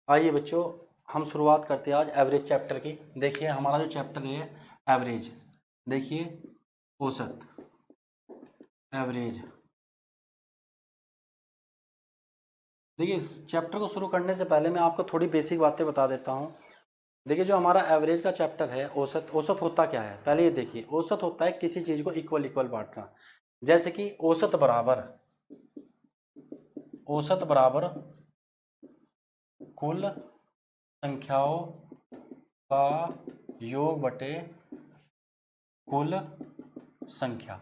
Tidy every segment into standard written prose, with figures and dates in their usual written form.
आइए बच्चों, हम शुरुआत करते हैं आज एवरेज चैप्टर की। देखिए हमारा जो चैप्टर है एवरेज, देखिए औसत, एवरेज। देखिए इस चैप्टर को शुरू करने से पहले मैं आपको थोड़ी बेसिक बातें बता देता हूँ। देखिए जो हमारा एवरेज का चैप्टर है, औसत, औसत होता क्या है पहले ये देखिए। औसत होता है किसी चीज़ को इक्वल इक्वल बांटना। जैसे कि औसत बराबर, औसत बराबर कुल संख्याओं का योग बटे कुल संख्या,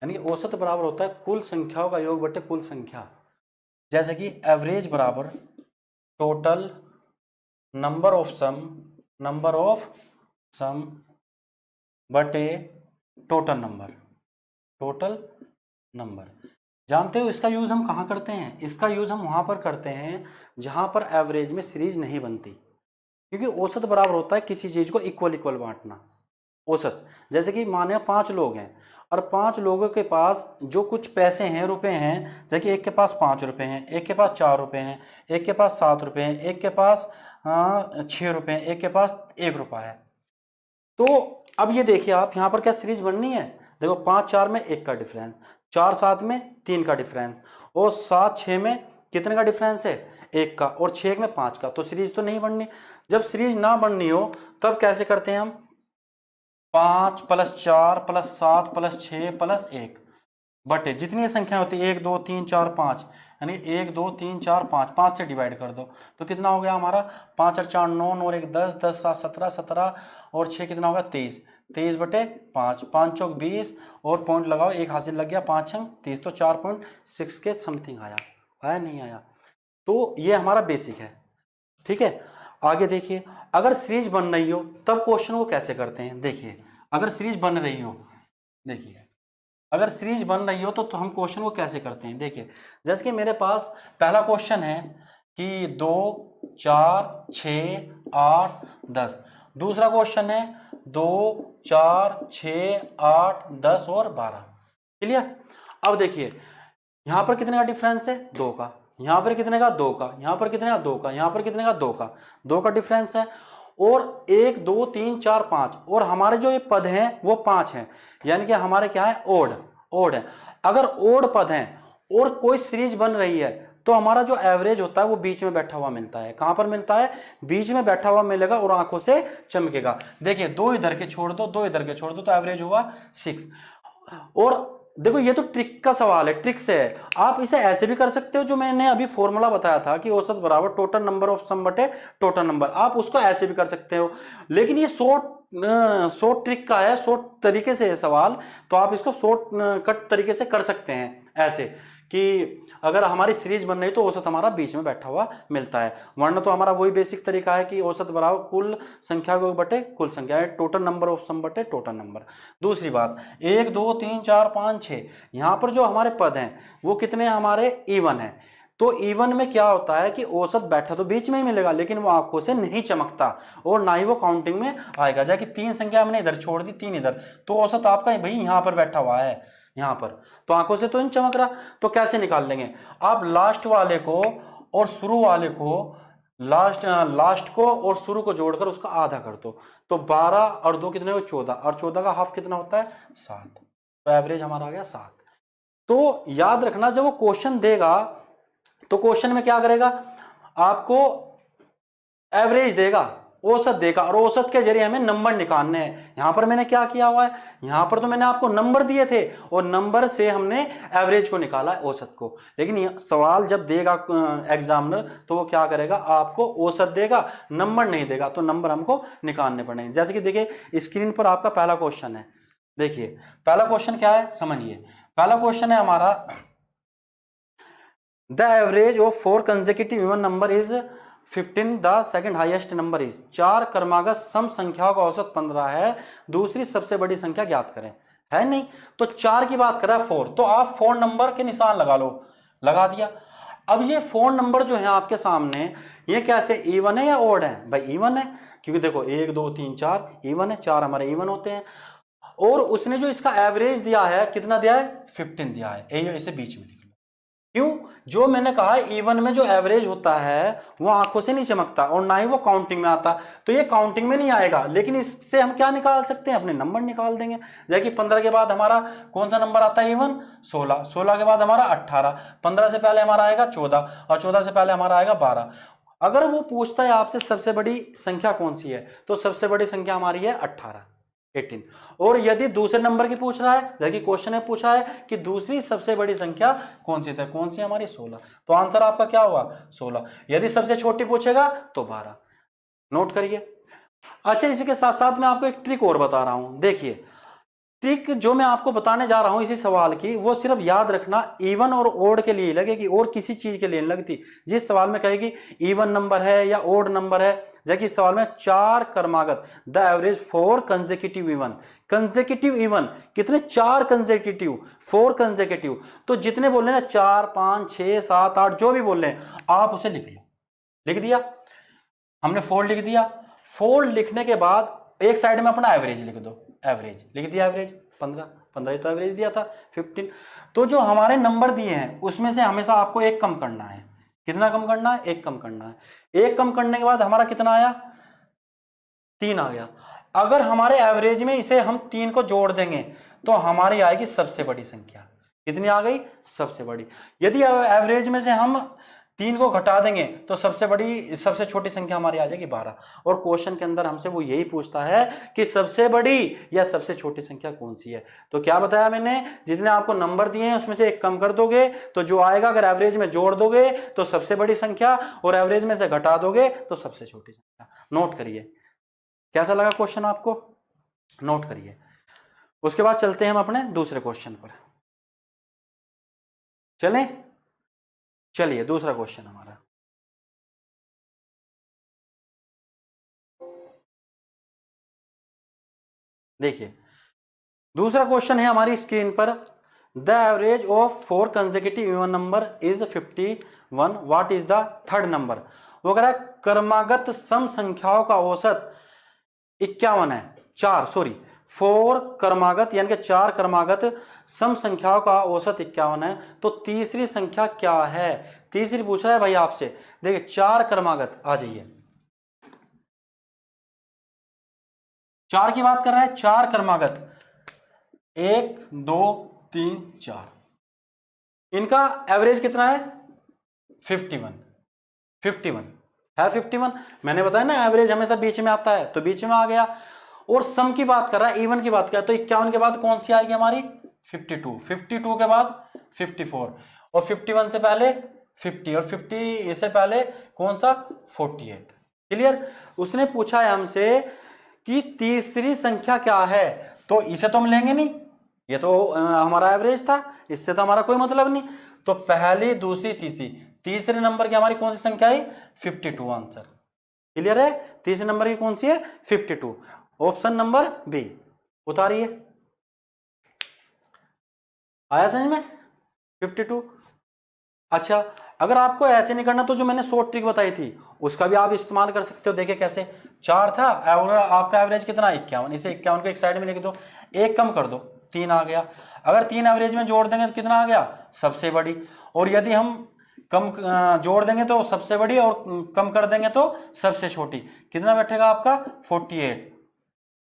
यानी कि औसत बराबर होता है कुल संख्याओं का योग बटे कुल संख्या। जैसे कि एवरेज बराबर total number of sum, number of sum बटे टोटल नंबर, टोटल नंबर। जानते हो इसका यूज हम कहाँ करते हैं? इसका यूज हम वहां पर करते हैं जहां पर एवरेज में सीरीज नहीं बनती, क्योंकि औसत बराबर होता है किसी चीज को इक्वल इक्वल बांटना। औसत, जैसे कि माने 5 लोग हैं और 5 लोगों के पास जो कुछ पैसे हैं, रुपए हैं, जैसे कि एक के पास 5 रुपए हैं, एक के पास 4 रुपए हैं, एक के पास 7 रुपए हैं, एक के पास 6 रुपए हैं, एक के पास 1 रुपया है। तो अब ये देखिए आप यहाँ पर क्या सीरीज बननी है? देखो 5 4 में 1 का डिफरेंस, 4 7 में 3 का डिफरेंस, और 7 6 में कितने का डिफरेंस है? 1 का, और 6 में 5 का। तो सीरीज तो नहीं बननी। जब सीरीज ना बननी हो तब कैसे करते हैं हम? 5 + 4 + 7 + 6 + 1 बटे जितनी संख्या होती है 1 2 3 4 5, यानी 1 2 3 4 5, 5 से डिवाइड कर दो तो कितना हो गया हमारा? 5 और 4 9, 9 और 1 10, 10 7 17, 17 और 6 कितना होगा? 23, 23 बटे 5, 5 चौक 20, और पॉइंट लगाओ, एक हासिल लग गया, 5 छंग 30, तो 4.6 के समथिंग आया। आया नहीं आया? तो ये हमारा बेसिक है, ठीक है। आगे देखिए, अगर सीरीज बन रही हो तब क्वेश्चन को कैसे करते हैं? देखिए अगर सीरीज बन रही हो, देखिए अगर सीरीज बन रही हो तो हम क्वेश्चन को कैसे करते हैं? देखिए जैसे कि मेरे पास पहला क्वेश्चन है कि 2 4 6 8 10, दूसरा क्वेश्चन है 2 4 6 8 10 और 12। क्लियर? अब देखिए यहां पर कितने का डिफरेंस है? 2 का। यहां पर कितने का? 2 का। यहां पर कितने का? 2 का। यहां पर कितने का? 2 का। 2 का डिफरेंस है। और 1 2 3 4 5, और हमारे जो ये पद हैं वो 5 हैं, यानी कि हमारे क्या है? ओड, ओड है। अगर ओड पद हैं और कोई सीरीज बन रही है तो हमारा जो एवरेज होता है वो बीच में बैठा हुआ मिलता है। कहां पर मिलता है? बीच में बैठा हुआ मिलेगा और आंखों से चमकेगा। देखिए 2 इधर के छोड़ दो, 2 इधर के छोड़ दो, तो एवरेज हुआ 6। और देखो ये तो ट्रिक का सवाल है, ट्रिक से है। आप इसे ऐसे भी कर सकते हो जो मैंने अभी फॉर्मूला बताया था कि औसत बराबर टोटल नंबर ऑफ सम बटे टोटल नंबर, आप उसको ऐसे भी कर सकते हो। लेकिन ये शॉर्ट ट्रिक का है, शॉर्ट तरीके से है सवाल, तो आप इसको शॉर्ट कट तरीके से कर सकते हैं ऐसे कि अगर हमारी सीरीज बन रही तो औसत हमारा बीच में बैठा हुआ मिलता है। वरना तो हमारा वही बेसिक तरीका है कि औसत बराबर कुल संख्या को बटे कुल संख्या, टोटल नंबर ऑफ सम बटे टोटल नंबर। दूसरी बात, 1 2 3 4 5 6, यहां पर जो हमारे पद हैं वो कितने हमारे? इवन है। तो इवन में क्या होता है कि औसत बैठा तो बीच में ही मिलेगा, लेकिन वो आंखों से नहीं चमकता और ना ही वो काउंटिंग में आएगा। जैसे 3 संख्या हमने इधर छोड़ दी, 3 इधर, तो औसत आपका भाई यहां पर बैठा हुआ है, यहां पर, तो आंखों से तो नहीं चमक रहा। तो कैसे निकाल लेंगे? आप लास्ट वाले को और शुरू वाले को, लास्ट को और शुरू को जोड़कर उसका आधा कर दो, तो 12 और 2 कितने हो? 14, और 14 का हाफ कितना होता है? 7। तो एवरेज हमारा आ गया 7। तो याद रखना जब वो क्वेश्चन देगा तो क्वेश्चन में क्या करेगा? आपको एवरेज देगा, औसत देगा, और औसत के जरिए हमें नंबर निकालने हैं। यहां पर मैंने क्या किया हुआ है? यहां पर तो मैंने आपको नंबर दिए थे और नंबर से हमने एवरेज को निकाला है, औसत को। लेकिन सवाल जब देगा एग्जामिनर तो वो क्या करेगा? आपको औसत देगा, नंबर नहीं देगा, तो नंबर हमको निकालने पड़ेंगे। जैसे कि देखिए स्क्रीन पर आपका पहला क्वेश्चन है। देखिए पहला क्वेश्चन क्या है, समझिए। पहला क्वेश्चन है हमारा, the average of 4 consecutive even number is 15, the second highest number is. 4 क्रमागत सम संख्याओं का औसत 15 है, दूसरी सबसे बड़ी संख्या ज्ञात करें। है नहीं? तो 4 की बात कर रहा है 4, तो आप 4 नंबर के निशान लगा लो, लगा दिया। अब ये 4 नंबर जो है आपके सामने, ये कैसे, इवन है या ओड है? भाई इवन है, क्योंकि देखो 1 2 3 4 इवन है, 4 हमारे इवन होते हैं। और उसने जो इसका एवरेज दिया है, कितना दिया है? 15 दिया है, यही इसे बीच में लिख लो। क्यों? जो मैंने कहा इवन में जो एवरेज होता है वो आंखों से नहीं चमकता और ना ही वो काउंटिंग में आता, तो ये काउंटिंग में नहीं आएगा, लेकिन इससे हम क्या निकाल सकते हैं? अपने नंबर निकाल देंगे। जैसे कि 15 के बाद हमारा कौन सा नंबर आता है इवन? 16, 16 के बाद हमारा 18, 15 से पहले हमारा आएगा 14 और 14 से पहले हमारा आएगा 12। अगर वो पूछता है आपसे सबसे बड़ी संख्या कौन सी है, तो सबसे बड़ी संख्या हमारी है 18, 18। और यदि दूसरे नंबर की पूछ रहा है, जैसे क्वेश्चन में पूछा है कि दूसरी सबसे बड़ी संख्या कौन सी है, कौन सी हमारी? 16, तो आंसर आपका क्या हुआ? 16। यदि सबसे छोटी पूछेगा तो 12। नोट करिए। अच्छा, इसी के साथ साथ मैं आपको एक ट्रिक और बता रहा हूं। देखिए, ट्रिक जो मैं आपको बताने जा रहा हूं इसी सवाल की, वो सिर्फ याद रखना इवन और ओड के लिए लगेगी और किसी चीज के लिए नहीं लगती। जिस सवाल में कहेगी इवन नंबर है या ओड नंबर है, जैसे इस सवाल में 4 क्रमागत the average 4 consecutive even. Consecutive even कितने? 4 कंसेक्यूटिव, 4 कंसेक्यूटिव। तो जितने बोल रहे हैं ना, 4, 5, 6, 7, 8 जो भी बोल रहे हैं आप उसे लिख लो। लिख दिया हमने, 4 लिख दिया। 4 लिखने के बाद एक साइड में अपना एवरेज लिख दो। एवरेज लिख दिया, एवरेज 15, 15 तो एवरेज दिया था 15। तो जो हमारे नंबर दिए हैं उसमें से हमेशा आपको एक कम करना है। कितना कम करना है? एक कम करना है। एक कम करने के बाद हमारा कितना आया? 3 आ गया। अगर हमारे एवरेज में इसे हम 3 को जोड़ देंगे तो हमारी आएगी सबसे बड़ी संख्या। कितनी आ गई? सबसे बड़ी। यदि एवरेज में से हम 3 को घटा देंगे तो सबसे छोटी संख्या हमारी आ जाएगी 12। और क्वेश्चन के अंदर हमसे वो यही पूछता है कि सबसे बड़ी या सबसे छोटी संख्या कौन सी है। तो क्या बताया मैंने? जितने आपको नंबर दिए हैं उसमें से एक कम कर दोगे तो जो आएगा, अगर एवरेज में जोड़ दोगे तो सबसे बड़ी संख्या, और एवरेज में से घटा दोगे तो सबसे छोटी संख्या। नोट करिए। कैसा लगा क्वेश्चन आपको? नोट करिए। उसके बाद चलते हैं हम अपने दूसरे क्वेश्चन पर। चलिए दूसरा क्वेश्चन हमारा, देखिए दूसरा क्वेश्चन है हमारी स्क्रीन पर। The average of 4 consecutive even number is 51, what is the third number? वो कह रहा है क्रमागत सम संख्याओं का औसत 51 है। 4 क्रमागत यानी कि 4 क्रमागत सम संख्याओं का औसत 51 है। तो तीसरी संख्या क्या है? तीसरी पूछ रहा है भाई आपसे। देखिए 4 क्रमागत, आ जाइए, 4 की बात कर रहा है। 4 क्रमागत, 1, 2, 3, 4, इनका एवरेज कितना है? 51, 51 है। 51 मैंने बताया ना, एवरेज हमेशा बीच में आता है तो बीच में आ गया। और सम की बात कर रहा है, इवन की बात कर रहा है, तो 51 के बाद कौन सी आएगी हमारी? 52, 52 के बाद 54, और 51 से पहले 50, और 50 से पहले कौन सा? 48। क्लियर? उसने पूछा है हमसे कि तीसरी संख्या क्या है, तो इसे तो हम लेंगे नहीं, ये तो हमारा एवरेज था, इससे तो हमारा कोई मतलब नहीं। तो पहली, दूसरी, तीसरी, तीसरे नंबर की हमारी कौन सी संख्या है? 52 आंसर। क्लियर है? तीसरे नंबर की कौन सी है? 52। ऑप्शन नंबर बी उतारिए। आया समझ में? 52। अच्छा, अगर आपको ऐसे नहीं करना तो जो मैंने शॉर्ट ट्रिक बताई थी उसका भी आप इस्तेमाल कर सकते हो। देखिए कैसे। 4 था और आपका एवरेज कितना? 51। इसे 51 को एक साइड में लिख दो, एक कम कर दो, 3 आ गया। अगर 3 एवरेज में जोड़ देंगे तो कितना आ गया? सबसे बड़ी। और यदि हम कम जोड़ देंगे तो सबसे बड़ी, और कम कर देंगे तो सबसे छोटी। कितना बैठेगा आपका? 48।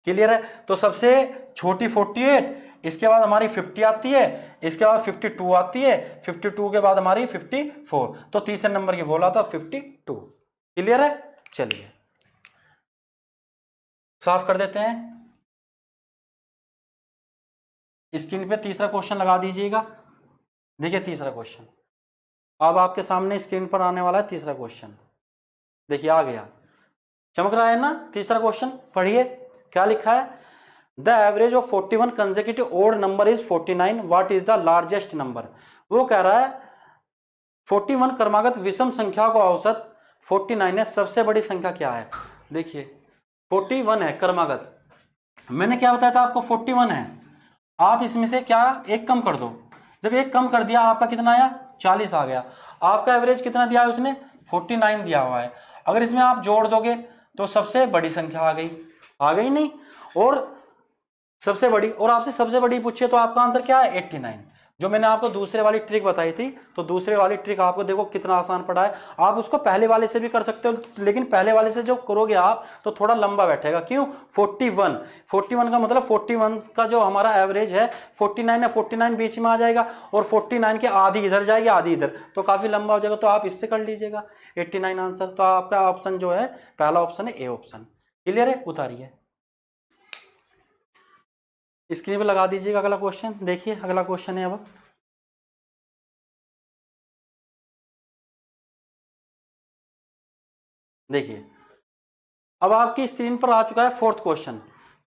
क्लियर है? तो सबसे छोटी 48, इसके बाद हमारी 50 आती है, इसके बाद 52 आती है, 52 के बाद हमारी 54। तो तीसरे नंबर की बोला था 52। क्लियर है? चलिए साफ कर देते हैं। स्क्रीन पे तीसरा क्वेश्चन लगा दीजिएगा। देखिए तीसरा क्वेश्चन अब आपके सामने स्क्रीन पर आने वाला है। तीसरा क्वेश्चन देखिए आ गया, चमक रहा है ना? तीसरा क्वेश्चन पढ़िए क्या लिखा है। The average of 41 consecutive odd number is 49, what is the largest number? वो कह रहा है 41 क्रमागत विषम संख्या का औसत 49 है, सबसे बड़ी संख्या क्या है? देखिए 41 है क्रमागत, मैंने क्या बताया था आपको? 41 है। आप इसमें से क्या एक कम कर दो, जब एक कम कर दिया आपका कितना आया? 40 आ गया। आपका एवरेज कितना दिया है उसने? 49 दिया हुआ है। अगर इसमें आप जोड़ दोगे तो सबसे बड़ी संख्या आ गई। आ गई नहीं? और सबसे बड़ी, और आपसे सबसे बड़ी पूछे तो आपका आंसर क्या है? 89। जो मैंने आपको दूसरे वाली ट्रिक बताई थी, तो दूसरे वाली ट्रिक आपको देखो कितना आसान पड़ा है। आप उसको पहले वाले से भी कर सकते हो, लेकिन पहले वाले से जो करोगे आप तो थोड़ा लंबा बैठेगा। क्यों? 41 का मतलब 41 का जो हमारा एवरेज है 49 या 49 बीच में आ जाएगा, और 49 के आधी इधर जाएगी आधी इधर, तो काफी लंबा हो जाएगा। तो आप इससे कर लीजिएगा 89 आंसर। तो आपका ऑप्शन जो है पहला ऑप्शन है ए ऑप्शन। क्लियर है? उतारिए, स्क्रीन पे लगा दीजिएगा अगला क्वेश्चन। देखिए अगला क्वेश्चन है अब, देखिए अब आपकी स्क्रीन पर आ चुका है फोर्थ क्वेश्चन।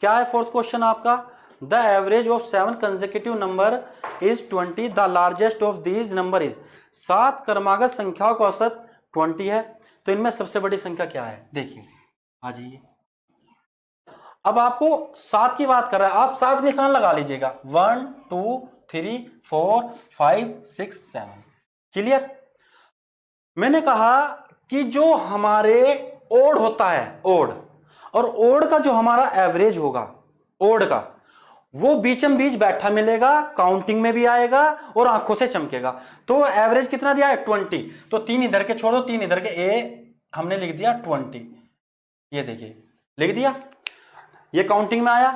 क्या है फोर्थ क्वेश्चन आपका? The average of 7 consecutive number is 20, the largest of these number is. 7 क्रमागत संख्याओं का औसत 20 है, तो इनमें सबसे बड़ी संख्या क्या है? देखिए आ जाइए। अब आपको 7 की बात कर रहा है, आप 7 निशान लगा लीजिएगा, 1 2 3 4 5 6 7। क्लियर? मैंने कहा कि जो हमारे ओड होता है, ओड, और ओड का जो हमारा एवरेज होगा, ओड का, वो बीचम बीच बैठा मिलेगा, काउंटिंग में भी आएगा और आंखों से चमकेगा। तो एवरेज कितना दिया है? 20। तो 3 इधर के छोड़ो, 3 इधर के, ए हमने लिख दिया 20। ये देखिए लिख दिया, ये काउंटिंग में आया,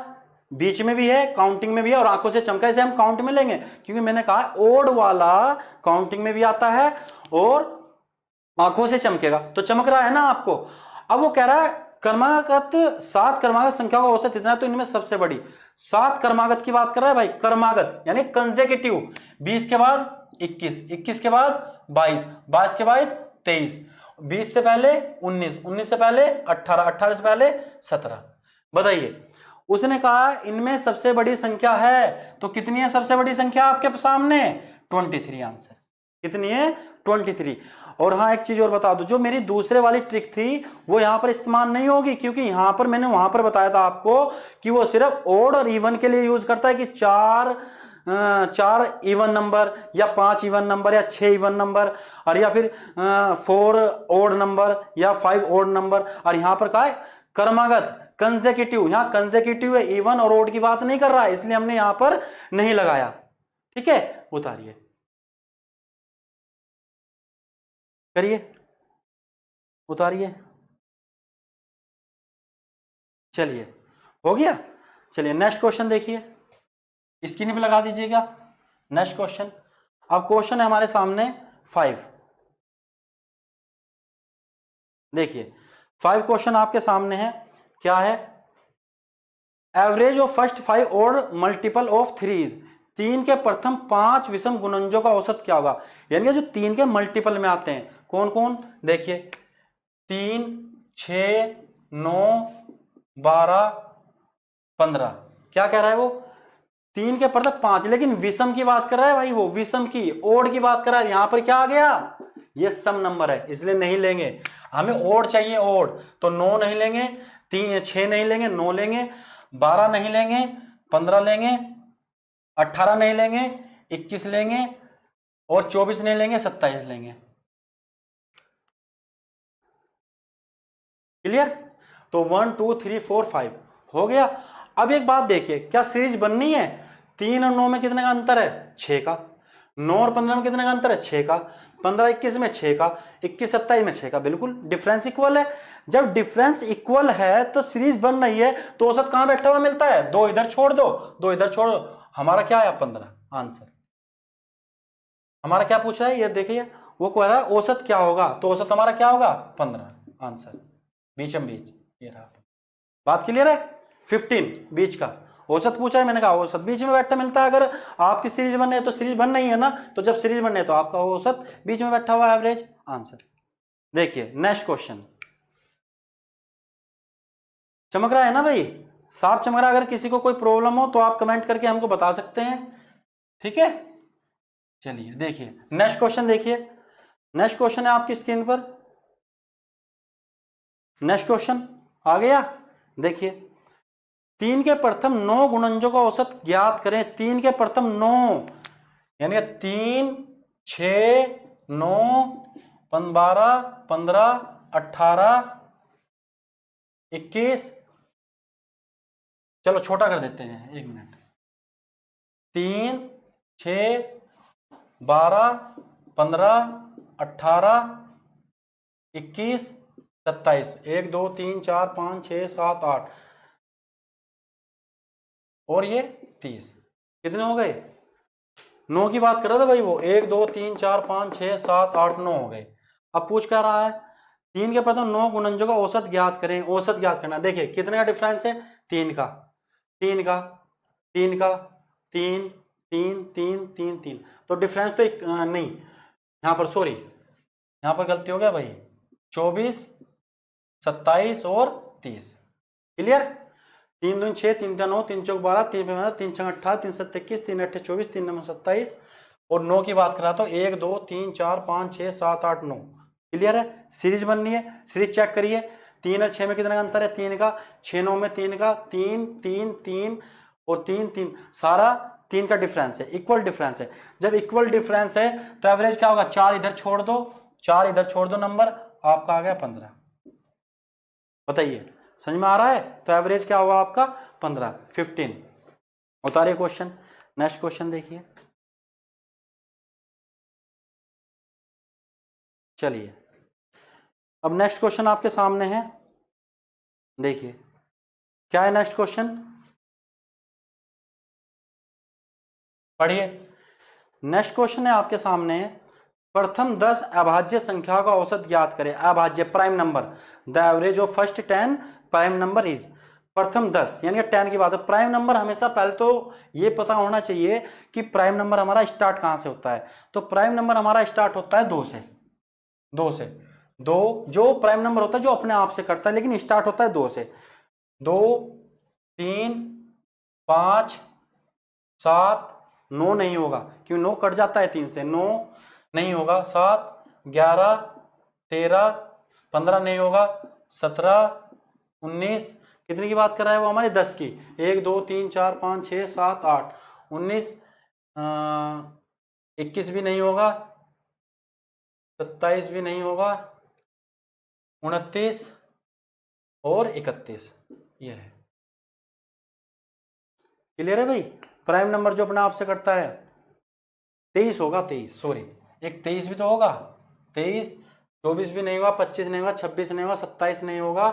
बीच में भी है, काउंटिंग में भी है और आंखों से चमका। इसे हम काउंट में लेंगे, क्योंकि मैंने कहा ओड वाला काउंटिंग में भी आता है और आंखों से चमकेगा, तो चमक रहा है ना आपको। अब वो कह रहा है क्रमागत 7 क्रमागत संख्या का औसत इतना है, तो इनमें सबसे बड़ी 7 क्रमागत की बात कर रहा है भाई, क्रमागत यानी कंसेक्यूटिव। 20 के बाद 21, 21 के बाद 22, 22 के बाद 23, 20 से पहले 19, 19 से पहले 18, 18 से पहले 17। बताइए, उसने कहा इनमें सबसे बड़ी संख्या है, तो कितनी है सबसे बड़ी संख्या आपके सामने? 23 आंसर। कितनी है? 23। और हाँ एक चीज और बता दो, जो मेरी दूसरे वाली ट्रिक थी वो यहां पर इस्तेमाल नहीं होगी, क्योंकि यहां पर मैंने वहां पर बताया था आपको कि वो सिर्फ ओड और इवन के लिए यूज करता है, कि चार इवन नंबर या 5 इवन नंबर या 6 इवन नंबर, और या फिर 4 ओड नंबर या 5 ओड नंबर। और यहां पर क्या है? क्रमागत, कंसेक्यूटिव। यहां कंसेक्यूटिव है, इवन और ओड की बात नहीं कर रहा है, इसलिए हमने यहां पर नहीं लगाया। ठीक है? उतारिए, करिए, उतारिए। चलिए हो गया। चलिए नेक्स्ट क्वेश्चन देखिए, स्क्रीन पे लगा दीजिएगा नेक्स्ट क्वेश्चन। अब क्वेश्चन है हमारे सामने 5। देखिए 5 क्वेश्चन आपके सामने है। क्या है? एवरेज ऑफ फर्स्ट 5 और मल्टीपल ऑफ 3 3 के प्रथम 5 विषम गुणनजों का औसत क्या होगा? यानी कि जो 3 के मल्टीपल में आते हैं, कौन कौन? देखिए 3 6 9 12 15। क्या कह रहा है वो? 3 के प्रथम 5, लेकिन विषम की बात कर रहा है भाई, वो विषम की, ओड की बात कर रहा है। यहां पर क्या आ गया? ये सम नंबर है, इसलिए नहीं लेंगे। हमें ओड चाहिए, ओड, तो 9 नहीं लेंगे, 6 नहीं लेंगे, 9 लेंगे, 12 नहीं लेंगे, 15 लेंगे, 18 नहीं लेंगे, 21 लेंगे, और 24 नहीं लेंगे, 27 लेंगे। क्लियर? तो 1 2 3 4 5 हो गया। अब एक बात देखिए, क्या सीरीज बननी है? 3 और 9 में कितने का अंतर है? 6 का। 9 और 15 में कितने का अंतर है? 6 का। 15 21 में 6 का। 21 27 में 6 का। बिल्कुल डिफरेंस इक्वल है। जब डिफरेंस इक्वल है तो सीरीज बन रही है, तो औसत कहां बैठा हुआ मिलता है? 2 इधर छोड़ दो, 2 इधर छोड़ दो। हमारा क्या आया? 15 आंसर। हमारा क्या पूछा है ये देखिए, वो कह रहा है औसत क्या होगा, तो औसत हमारा क्या होगा? 15 आंसर। बीचम बीच, ये रहा। बात क्लियर है? 15 बीच का औसत पूछा है, मैंने कहा औसत बीच में बैठा मिलता है। अगर आपकी सीरीज बनने है तो सीरीज बन नहीं है ना, तो जब सीरीज बनने है तो आपका औसत बीच में बैठा हुआ एवरेज आंसर। देखिए नेक्स्ट क्वेश्चन, चमक रहा है ना भाई? साफ चमक रहा है। अगर किसी को कोई प्रॉब्लम हो तो आप कमेंट करके हमको बता सकते हैं। ठीक है? चलिए देखिए नेक्स्ट क्वेश्चन। देखिए नेक्स्ट क्वेश्चन है आपकी स्क्रीन पर। नेक्स्ट क्वेश्चन आ गया। देखिए 3 के प्रथम 9 गुणनजों का औसत ज्ञात करें। 3 के प्रथम 9 यानी 3 6 9 12 15 18 21। चलो छोटा कर देते हैं, 1 मिनट। 3 6, 12, 15, 18, 21, 27, 1 2 3 4 5 6 7 8 और ये 30। कितने हो गए? 9 की बात कर रहा था भाई वो। 1 2 3 4 5 6 7 8 9 हो गए। अब पूछ क्या रहा है? 3 के प्रथम 9 गुणनजों का औसत ज्ञात करें। औसत ज्ञात करना। देखिए कितने का डिफरेंस है? 3 का, 3 का, 3 का, 3 3 3 3 3। तो डिफरेंस तो एक नहीं, यहाँ पर सॉरी, यहाँ पर गलती हो गया भाई। 24, 27 और 30। क्लियर? 3 दूनी 6, 3 9, 3 चौक 12, 3 15, 3 6 18, 3 7 21, 3 8 24, 3 9 27 और 9 की बात करा तो 1 2 3 4 5 6 7 8 9। क्लियर है? सीरीज बननी है, सीरीज चेक करिए। 3 और 6 में कितना अंतर है? 3 का। 6 9 में 3 का, 3 3 3 और 3 3, सारा 3 का डिफरेंस है, इक्वल डिफरेंस है। जब इक्वल डिफरेंस है तो एवरेज क्या होगा? 4 इधर छोड़ दो, 4 इधर छोड़ दो, नंबर आपका आ गया 15। बताइए समझ में आ रहा है? तो एवरेज क्या हुआ आपका? 15, 15। उतारिए क्वेश्चन। नेक्स्ट क्वेश्चन देखिए। चलिए अब नेक्स्ट क्वेश्चन आपके सामने है। देखिए क्या है नेक्स्ट क्वेश्चन, पढ़िए। नेक्स्ट क्वेश्चन है आपके सामने, प्रथम 10 अभाज्य संख्याओं का औसत ज्ञात करें। अभाज्य prime number, the average of first 10 prime number is. प्रथम 10 यानी कि 10 की बात है। प्राइम नंबर हमेशा पहले तो ये पता होना चाहिए कि प्राइम नंबर हमारा स्टार्ट कहां से होता है। तो प्राइम नंबर हमारा स्टार्ट होता है 2 से। 2 से, 2 जो प्राइम नंबर होता है जो अपने आप से करता है, लेकिन स्टार्ट होता है 2 से। 2 3 5 7 9 नहीं होगा क्यों? 9 कट जाता है 3 से, 9 नहीं होगा। 7 11 13 15 नहीं होगा। 17 19, कितने की बात कर रहा है वो? हमारे 10 की। 1 2 3 4 5 6 7 8 19, 21 भी नहीं होगा, 27 भी नहीं होगा, 29 और 31, ये है। क्लियर है भाई? प्राइम नंबर जो अपने आप से करता है 23 होगा, 23 सॉरी, एक 23 भी तो होगा, 23, 24 भी नहीं होगा, 25 नहीं होगा, 26 नहीं होगा, 27 नहीं होगा,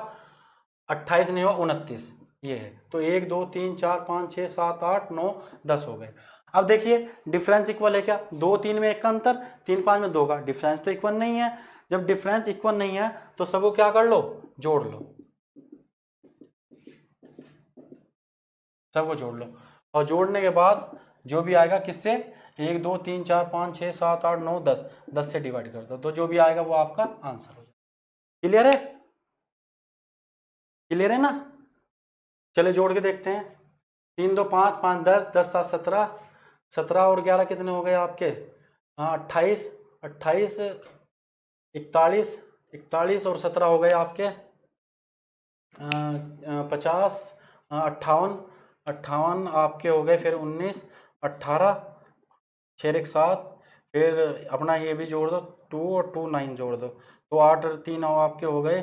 28 नहीं होगा, 29, ये है। तो 1 2 3 4 5 6 7 8 9 10 हो गए। अब देखिए डिफरेंस इक्वल है क्या? 2 3 में 1 का अंतर, 3 5 में 2 का डिफरेंस तो इक्वल नहीं है। जब डिफरेंस इक्वल नहीं है तो सबको क्या कर लो? जोड़ लो, सबको जोड़ लो। और जोड़ने के बाद जो भी आएगा किससे? 1 2 3 4 5 6 7 8 9 10, 10 से डिवाइड कर दो तो जो भी आएगा वो आपका आंसर हो जाएगा। क्लियर है? क्लियर है ना? चले जोड़ के देखते हैं। 3 2 5 5 10, 10 7 17, 17 और 11 कितने हो गए आपके? हाँ 28, 28 41, 41 और 17 हो गए आपके 50, 58, 58 आपके हो गए फिर 19, 18, 6 1 7, फिर अपना ये भी जोड़ दो 2 और 2 9 जोड़ दो तो 8 और 3 आपके हो गए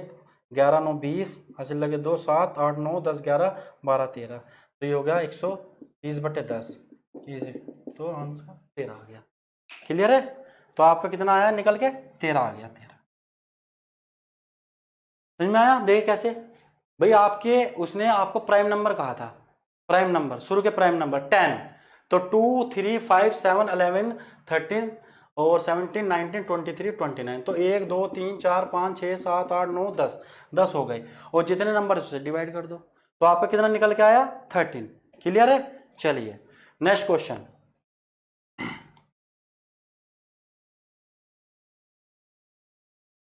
11 9 20, हासिल लगे 2 7 8 9 10 11 12 13, तो ये हो गया 130/10, तो आंसर 13 आ गया। क्लियर है? तो आपका कितना आया निकल के? 13 आ गया, 13। समझ में आया? देखिए कैसे भाई, आपके उसने आपको प्राइम नंबर कहा था, प्राइम नंबर शुरू के प्राइम नंबर 10, तो 2 3 5 7 11 13 और 17 19 23 29, तो 1 2 3 4 5 6 7 8 9 10, 10 हो गए और जितने नंबर उससे डिवाइड कर दो तो आपका कितना निकल के आया? 13। क्लियर है? चलिए नेक्स्ट क्वेश्चन।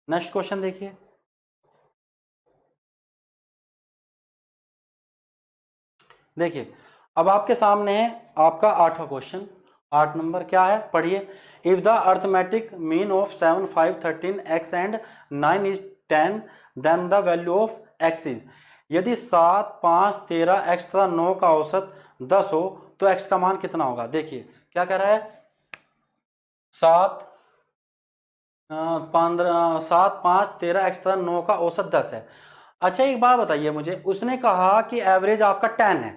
नेक्स्ट क्वेश्चन देखिए। देखिए अब आपके सामने है आपका 8वां क्वेश्चन। 8 नंबर क्या है? पढ़िए। If the arithmetic mean of 7 5 13 x and 9 is 10 then the value of x is. यदि 7 5 13 x तथा 9 का औसत 10 हो तो x का मान कितना होगा? देखिए क्या कह रहा है? 7 7 5 13 x तथा 9 का औसत 10 है। अच्छा एक बात बताइए मुझे, उसने कहा कि एवरेज आपका 10 है।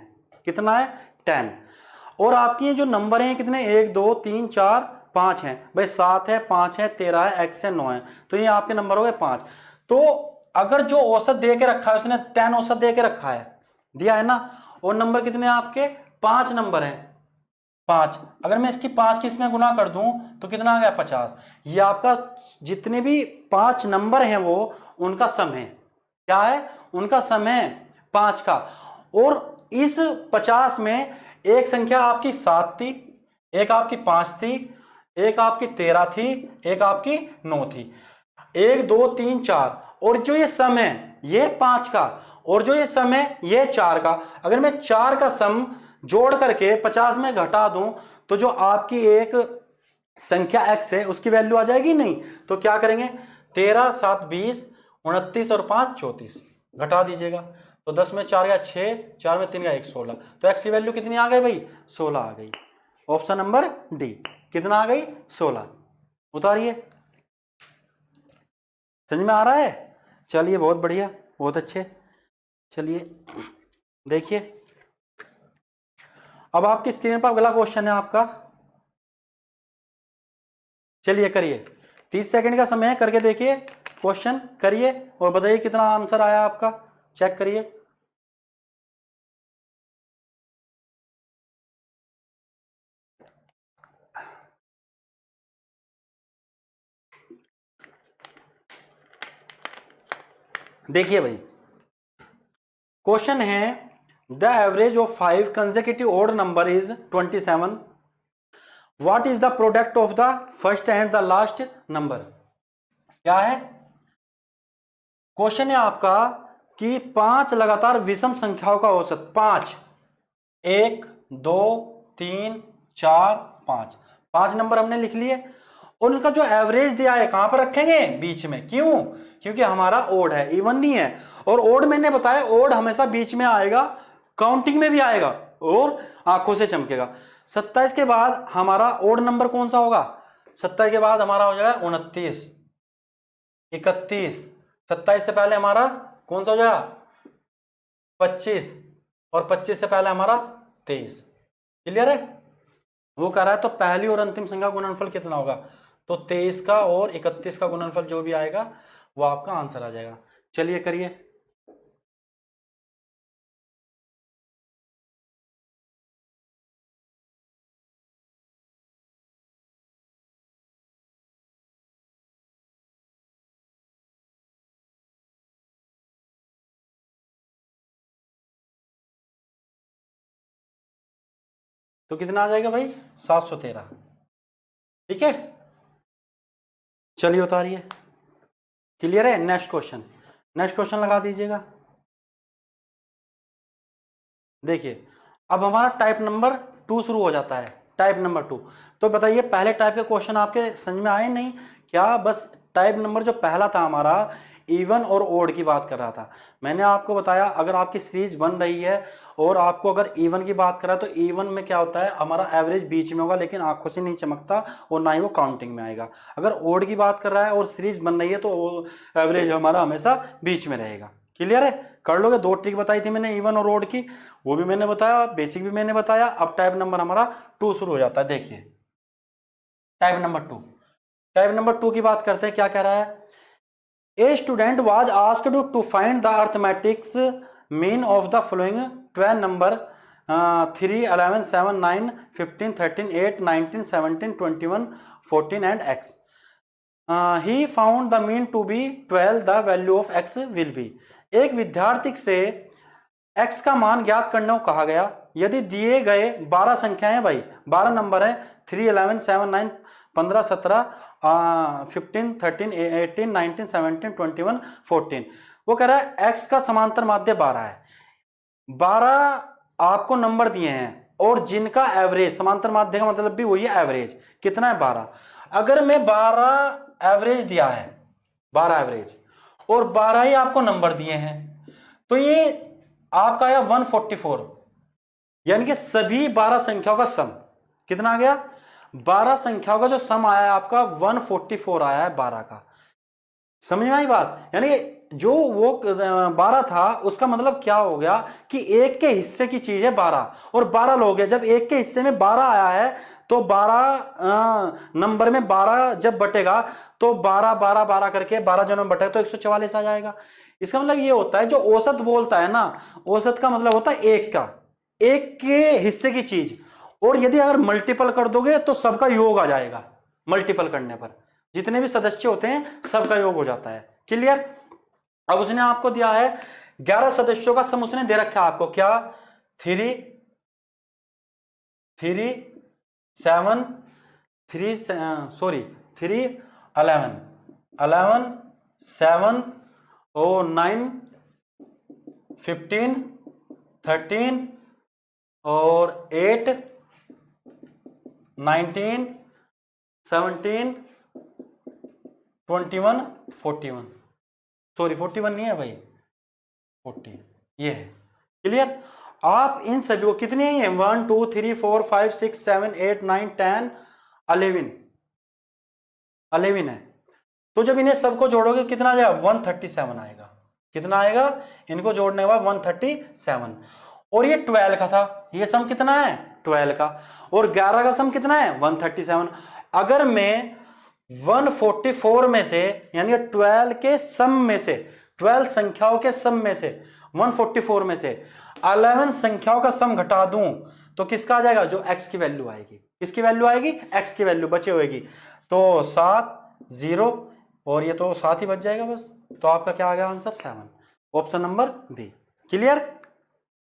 कितना है? 10। और आपकी ये जो नंबर हैं कितने 1 2 3 4 5 हैं भाई, 7 है 5 है 13 है x है 9 है, तो ये आपके नंबर हो गए 5। तो अगर जो औसत दे के रखा है उसने 10 औसत दे के रखा है, दिया है ना, और नंबर कितने आपके 5 नंबर हैं 5, अगर मैं इसकी 5 की इसमें गुना कर दूं तो कितना आ गया 50। ये आपका जितने भी 5 नंबर हैं वो उनका सम है, क्या है उनका सम है 5 का। और इस 50 में एक संख्या आपकी 7 थी, एक आपकी 5 थी, एक आपकी 13 थी, एक आपकी 9 थी, 1 2 3 4, और जो ये सम है ये 5 का, और जो ये सम है ये 4 का। अगर मैं 4 का सम जोड़ करके 50 में घटा दूं तो जो आपकी एक संख्या x है उसकी वैल्यू आ जाएगी नहीं। तो क्या करेंगे 13 7 20 29 और 5 34, घटा दीजिएगा तो 10 में 4 गया 6, 4 में 3 गया 1 16, तो x की वैल्यू कितनी आ गई भाई 16 आ गई। ऑप्शन नंबर डी कितना आ गई 16। उतारिए, समझ में आ रहा है? चलिए बहुत बढ़िया, बहुत अच्छे। चलिए देखिए अब आपकी स्क्रीन पर अगला क्वेश्चन है आपका, चलिए करिए, 30 सेकंड का समय है, करके देखिए क्वेश्चन करिए और बताइए कितना आंसर आया आपका, चेक करिए। देखिए भाई क्वेश्चन है the average of 5 consecutive odd number is 27, what is the product of the first and the last number. क्या है क्वेश्चन है आपका कि 5 लगातार विषम संख्याओं का औसत, 5 1 2 3 4 5, 5 नंबर हमने लिख लिए और उनका जो एवरेज दिया है कहां पर रखेंगे बीच में, क्यों क्योंकि हमारा ओड है, इवन नहीं है। और ओड मैंने बताया ओड हमेशा बीच में आएगा, काउंटिंग में भी आएगा और आंखों से चमकेगा। 27 के बाद हमारा ओड नंबर कौन सा होगा, 27 के बाद हमारा हो जाएगा 29 31, 27 से पहले हमारा कौन सा हो जाएगा 25, और 25 से पहले हमारा 23। क्लियर है? वो कह रहा है तो पहली और अंतिम संख्या गुणनफल कितना होगा, तो 23 का और 31 का गुणनफल जो भी आएगा वो आपका आंसर आ जाएगा। चलिए करिए। तो कितना आ जाएगा भाई 713। ठीक है चलिए उतारिए। क्लियर है? नेक्स्ट क्वेश्चन, नेक्स्ट क्वेश्चन लगा दीजिएगा। देखिए अब हमारा टाइप नंबर 2 शुरू हो जाता है, टाइप नंबर 2। तो बताइए पहले टाइप के क्वेश्चन आपके समझ में आए नहीं क्या? बस टाइप नंबर जो पहला था हमारा इवन और ओड की बात कर रहा था। मैंने आपको बताया अगर आपकी सीरीज बन रही है और आपको अगर इवन की बात करा तो इवन में क्या होता है हमारा एवरेज बीच में होगा लेकिन आंखों से नहीं चमकता और ना ही वो काउंटिंग में आएगा। अगर ओड की बात कर रहा है और सीरीज बन रही है तो एवरेज हमारा हमेशा बीच में रहेगा। क्लियर है? कर लोगे? 2 ट्रिक बताई थी मैंने इवन और ओड की, वो भी मैंने बताया, बेसिक भी मैंने बताया। अब टाइप नंबर हमारा 2 शुरू हो जाता है। देखिए टाइप नंबर 2, टाइप नंबर 2 की बात करते हैं। क्या कह रहा है, a student was asked to find the arithmetics mean of the following 12 number 3 11 7 9 15 13 8 19 17 21 14 and x। he found the mean to be 12, the value of x will be। एक विद्यार्थी से x का मान ज्ञात करने को कहा गया यदि दिए गए 12 संख्याएं भाई 12 नंबर है 3 11 7 9 15 17 15 13 18 19 17 21 14। वो कह रहा है x का समांतर माध्य 12 है, 12 आपको नंबर दिए हैं और जिनका एवरेज, समांतर माध्य का मतलब भी वही है एवरेज, कितना है 12। अगर मैं 12 एवरेज दिया है, 12 एवरेज और 12 ही आपको नंबर दिए हैं तो ये आपका आया 144, यानी कि सभी 12 संख्याओं का सम कितना आ गया, 12 संख्याओं का जो सम आया है आपका 144 आया है 12 का। समझ में आई बात? यानी जो वो 12 था उसका मतलब क्या हो गया कि एक के हिस्से की चीज है 12 और 12 लोग हैं। जब एक के हिस्से में 12 आया है तो 12 नंबर में 12 जब बटेगा तो 12 12 12 करके 12 जनों में बटेगा तो 144 आ जाएगा। इसका मतलब ये होता है जो औसत बोलता है ना, औसत का मतलब होता है एक का, एक के हिस्से की चीज। और यदि अगर मल्टीपल कर दोगे तो सबका योग आ जाएगा। मल्टीपल करने पर जितने भी सदस्य होते हैं सबका योग हो जाता है। क्लियर। अब उसने आपको दिया है 11 सदस्यों का सम उसने दे रखा है आपको क्या, 3 3 7 3 सॉरी 3 11 11 7 और 9 15 13 और 8 19 17 21 41, सॉरी 41 नहीं है भाई, 40 ये है। क्लियर। आप इन सभी को कितने ही हैं 1 2 3 4 5 6 7 8 9 10 11 11 है। तो जब इन्हें सबको जोड़ोगे कितना आ जाएगा 137 आएगा। कितना आएगा, इनको जोड़ने के बाद 137। और ये 12 का था, ये सम कितना है 12 का, और 11 का सम कितना है 137। अगर मैं 144 में से यानी 12 के सम में से, 12 संख्याओं के सम में से 144 में से 11 संख्याओं का सम घटा दूं तो किसका आ जाएगा, जो x की वैल्यू आएगी। किसकी वैल्यू आएगी, x की वैल्यू बचे होगी। तो 7 0 और ये तो 7 ही बच जाएगा बस। तो आपका क्या आ गया answer 7, option number B. Clear.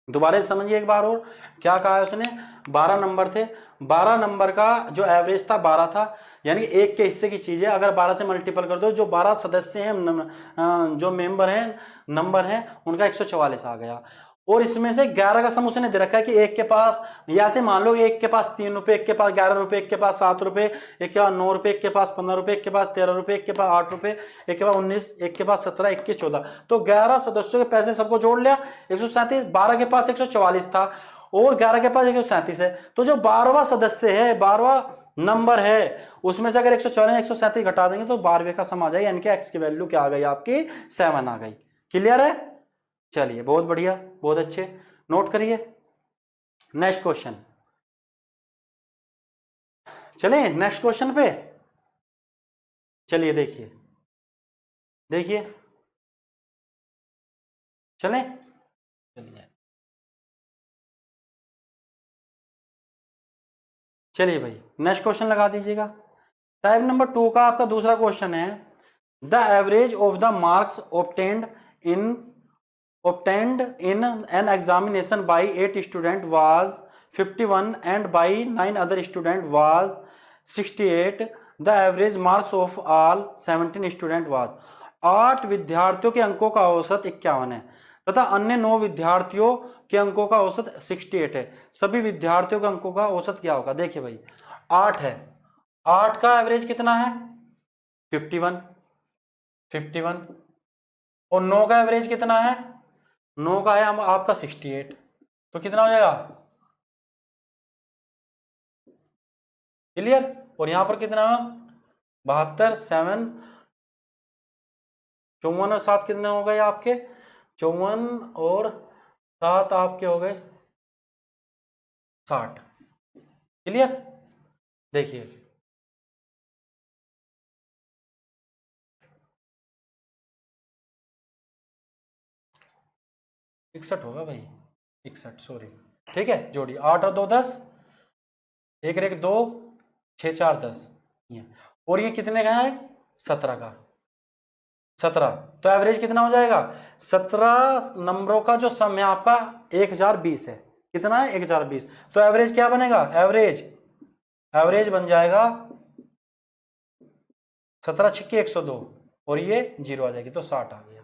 दोबारा समझिए एक बार और, क्या कहा है उसने, 12 नंबर थे, 12 नंबर का जो एवरेज था 12 था, यानी एक के हिस्से की चीज है। अगर 12 से मल्टीपल कर दो, जो 12 सदस्य हैं जो मेंबर हैं नंबर हैं उनका 144 आ गया। और इसमें से 11 का सम उसने दे रखा है कि एक के पास, या से मान लो एक के पास 3 रुपए, एक के पास 11 रुपए, एक के पास 7 रुपए, एक के पास 9 रुपए, एक के पास 15 रुपए, एक के पास 13 रुपए, एक के पास 8 रुपए, एक के पास 19, एक के पास 17, एक के 14। तो 11 सदस्यों के पैसे सबको जोड़ लिया 137, 12 के पास 144 था और 11 के पास 137 है। तो जो 12वां सदस्य है, 12वां नंबर है, उसमें से अगर 144 137 घटा देंगे तो 12वें का सम आ जाएगा, यानी कि एक्स की वैल्यू क्या आ गई आपकी 7 आ गई। क्लियर है। चलिए बहुत बढ़िया, बहुत अच्छे, नोट करिए। नेक्स्ट क्वेश्चन, चलें नेक्स्ट क्वेश्चन पे। चलिए देखिए, देखिए चलें, चलिए चलिए भाई नेक्स्ट क्वेश्चन लगा दीजिएगा। टाइप नंबर 2 का आपका दूसरा क्वेश्चन है, the average of the marks in obtained in an examination by 8 student was 51 and by 9 other student was 68. The average marks of all 17 student was, 8 विद्यार्थियों के अंकों का औसत 51 है तथा अन्य 9 विद्यार्थियों के अंकों का औसत 68 है। सभी विद्यार्थियों के अंकों का औसत क्या होगा। देखिए भाई 8 है, 8 का एवरेज कितना है 51, 51 और 9 का एवरेज कितना है, 9 का है आपका 68, तो कितना हो जाएगा क्लियर। और यहां पर कितना 72, 7 54 और 7 कितने हो गए आपके 54 और 7 आपके हो गए 60। क्लियर। देखिए इकसठ होगा भाई, 61 सॉरी। ठीक है जोड़िए 8 और 2 10, एक रेख 2, 6 4 10 ये। और ये कितने का है 17 का, 17। तो एवरेज कितना हो जाएगा 17 नंबरों का जो सम है आपका 1020 है। कितना है 1020। तो एवरेज क्या बनेगा, एवरेज एवरेज बन जाएगा 17 छिक्के 102 और ये 0 आ जाएगी तो 60 आ गया।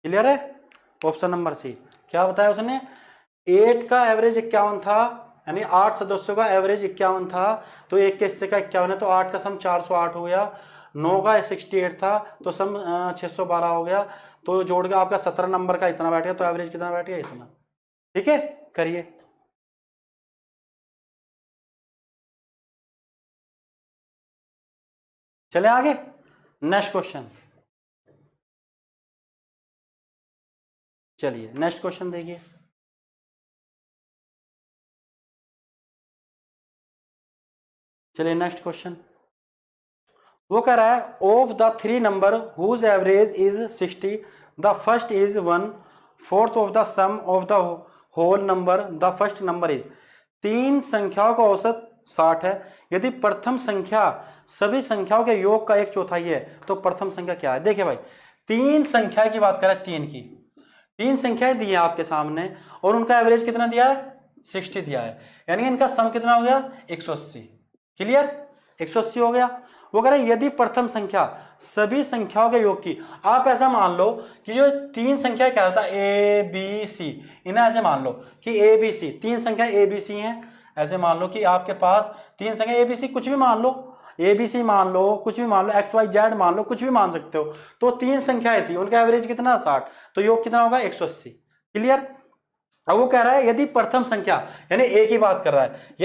क्लियर है। Option number C. क्या बताया उसने, 8 का एवरेज 51 था, यानी 8 सदस्यों का एवरेज 51 था, तो एक के हिस्से का 51 है तो 8 का सम 408 हो गया। 9 का 68 था तो सम 612 हो गया। तो जोड़ के आपका 17 नंबर का इतना बैठ गया, तो एवरेज कितना बैठ गया इतना। ठीक है करिए। चले आगे नेक्स्ट क्वेश्चन। चलिए नेक्स्ट क्वेश्चन देखिए। चलिए नेक्स्ट क्वेश्चन, वो कह रहा है of the 3 number whose average is 60 the first is 1/4 of the sum of the whole number the first number is. 3 संख्याओं का औसत 60 है, यदि प्रथम संख्या सभी संख्याओं के योग का 1/4 है तो प्रथम संख्या क्या है। देखिए भाई 3 संख्या की बात करें, 3 संख्याएं दी है आपके सामने और उनका एवरेज कितना दिया है 60 दिया है, यानी इनका सम कितना हो गया 180। क्लियर, 180 हो गया। वो कह रहे हैं यदि प्रथम संख्या सभी संख्याओं के योग की, आप ऐसा मान लो कि जो 3 संख्या क्या होता है ए बी सी, इन्हें ऐसे मान लो कि ए बी सी 3 संख्या ए बी सी हैं। ऐसे मान लो कि आपके पास 3 संख्या ए बी सी, कुछ भी मान लो, ए बी सी मान लो, कुछ भी मान लो, एक्स वाई जेड मान लो, कुछ भी मान सकते हो। तो 3 संख्याएं थी, उनका एवरेज कितना 60, तो योग कितना होगा 180। क्लियर। अब वो कह रहा है यदि प्रथम संख्या, यानी एक ही बात कर रहा है,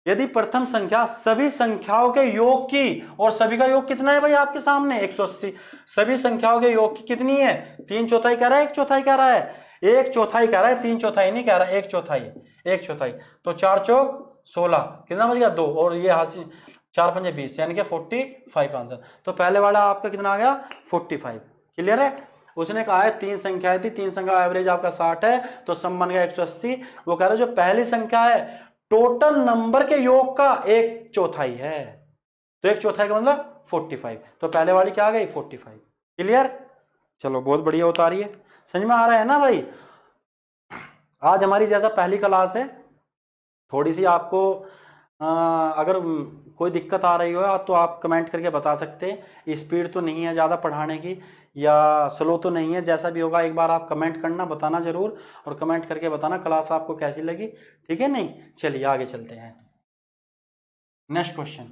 यदि प्रथम संख्या सभी संख्याओं के योग की, और सभी का योग कितना है भाई आपके सामने 180, सभी संख्याओं के योग की कितनी है 3/4 कह रहा है 1/4 कह रहा है 1/4 कह रहा है 3/4 नहीं कह रहा 1/4 तो 4 चौक 16 कितना बच गया 2 और ये हासिल 4 पंजे 20 यानी कि 45 आंसर। तो पहले वाला आपका कितना आ गया 45। क्लियर है। उसने कहा है 3 संख्याएं थी, 3 संख्या एवरेज आपका 60 है तो सम बन गया 180। वो कह रहा है जो पहली संख्या है टोटल नंबर के योग का 1/4 है, तो 1/4 का मतलब 45, तो पहले वाली क्या आ गई 45। क्लियर। चलो बहुत बढ़िया उतारिए, समझ में आ रहा है ना भाई। आज हमारी जैसा पहली क्लास है, थोड़ी सी आपको अगर कोई दिक्कत आ रही हो तो आप कमेंट करके बता सकते हैं। स्पीड तो नहीं है ज़्यादा पढ़ाने की या स्लो तो नहीं है, जैसा भी होगा एक बार आप कमेंट करना, बताना जरूर, और कमेंट करके बताना क्लास आपको कैसी लगी। ठीक है नहीं, चलिए आगे चलते हैं। नेक्स्ट क्वेश्चन,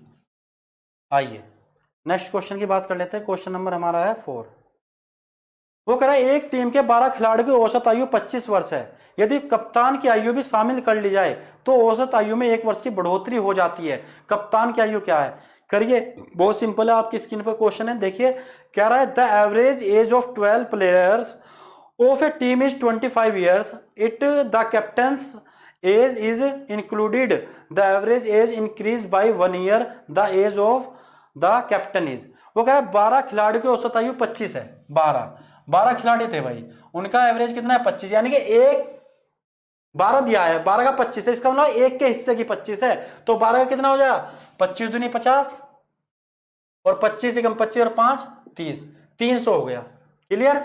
आइए नेक्स्ट क्वेश्चन की बात कर लेते हैं। क्वेश्चन नंबर हमारा है 4। वो कह रहा है एक टीम के 12 खिलाड़ियों की औसत आयु 25 वर्ष है, यदि कप्तान की आयु भी शामिल कर ली जाए तो औसत आयु में 1 वर्ष की बढ़ोतरी हो जाती है। कप्तान की आयु क्या है, करिए, बहुत सिंपल है, आपकी स्क्रीन पर क्वेश्चन है। देखिए कह रहा है the average age of 12 players of a team is 25 years, it the captain's age is included, the average age increase by 1 year, the age of the captain is. वो कह रहा है 12 खिलाड़ियों की औसत आयु 25 है, 12 खिलाड़ी थे भाई, उनका एवरेज कितना है 25, यानी कि एक 12 दिया है, 12 का 25 है, इसका मतलब एक के हिस्से की 25 है, तो 12 का कितना हो जाएगा 25 दूनी 50 और 25 से कम 25 और 5 30, 300 हो गया। क्लियर,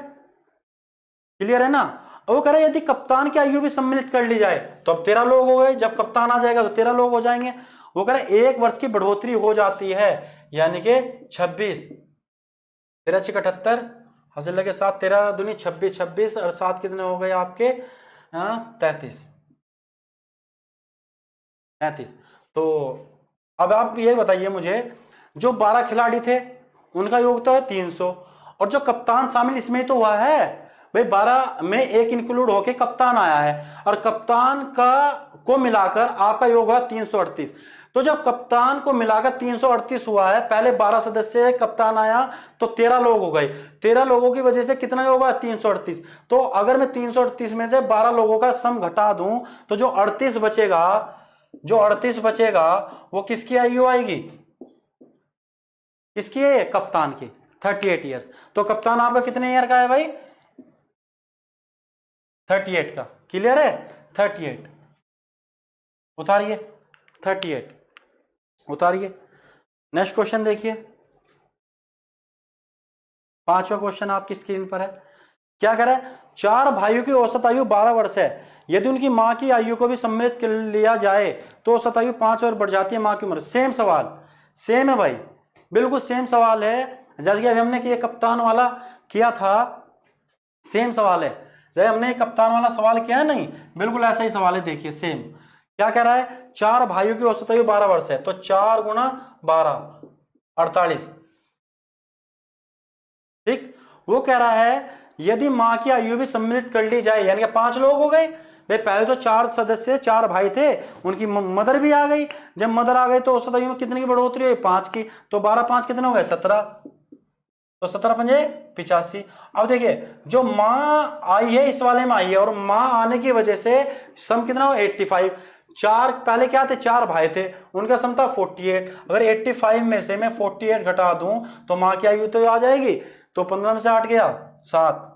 क्लियर है ना। वो कह रहे यदि कप्तान की आयु भी सम्मिलित कर ली जाए तो अब 13 लोग हो गए, जब कप्तान आ जाएगा तो 13 लोग हो जाएंगे। वो कह रहे 1 वर्ष की बढ़ोतरी हो जाती है, यानी कि 26, 13 6 78 हासिल लगे 7, 13 दूनी 26, 26 और 7 कितने हो गए आपके 33। तो अब आप ये बताइए मुझे, जो 12 खिलाड़ी थे उनका योग तो है 300, और जो कप्तान शामिल इसमें तो हुआ है भाई, 12 में एक इंक्लूड होके कप्तान आया है, और कप्तान का को मिलाकर आपका योग हुआ 338। तो जब कप्तान को मिलाकर 338 हुआ है, पहले 12 सदस्य कप्तान आया तो 13 लोग हो गए, 13 लोगों की वजह से कितना होगा 338। तो अगर मैं 338 में से 12 लोगों का सम घटा दूं तो जो 38 बचेगा वो किसकी आयु आएगी, किसकी है कप्तान की 38 ईयर्स। तो कप्तान आपका कितने ईयर का है भाई 38 का। क्लियर है, 38 उतारिए, 38 उतारिए। नेक्स्ट क्वेश्चन देखिए, 5वां क्वेश्चन आपकी स्क्रीन पर है। क्या कह रहा है 4 भाइयों की औसत आयु 12 वर्ष है, यदि उनकी मां की आयु को भी सम्मिलित कर लिया जाए तो औसत आयु 5 और बढ़ जाती है मां की उम्र। सेम सवाल, सेम है भाई, बिल्कुल सेम सवाल है, जैसे कि अभी हमने किया कप्तान वाला किया था, सेम सवाल है। जैसे हमने कप्तान वाला सवाल किया है नहीं, बिल्कुल ऐसा ही सवाल है। देखिए सेम क्या कह रहा है 4 भाइयों की औसत आयु 12 वर्ष है, तो 4 गुना 12 48। ठीक, वो कह रहा है यदि मां की आयु भी सम्मिलित कर ली जाए, यानी कि 5 लोग हो गए भाई, पहले तो 4 सदस्य 4 भाई थे, उनकी मदर भी आ गई, जब मदर आ गई तो औसत आयु में कितने की बढ़ोतरी हुई 5 की, तो 12 5 कितने हो गए 17। तो 17 पंजे 85। अब देखिए जो माँ आई है इस वाले में आई है और माँ आने की वजह से सम कितना हो 85। चार पहले क्या थे, चार भाई थे, उनका सम था 48। अगर 85 में से मैं 48 घटा दूं तो माँ की आयु तो आ जाएगी, तो 15 में से 8 गया 7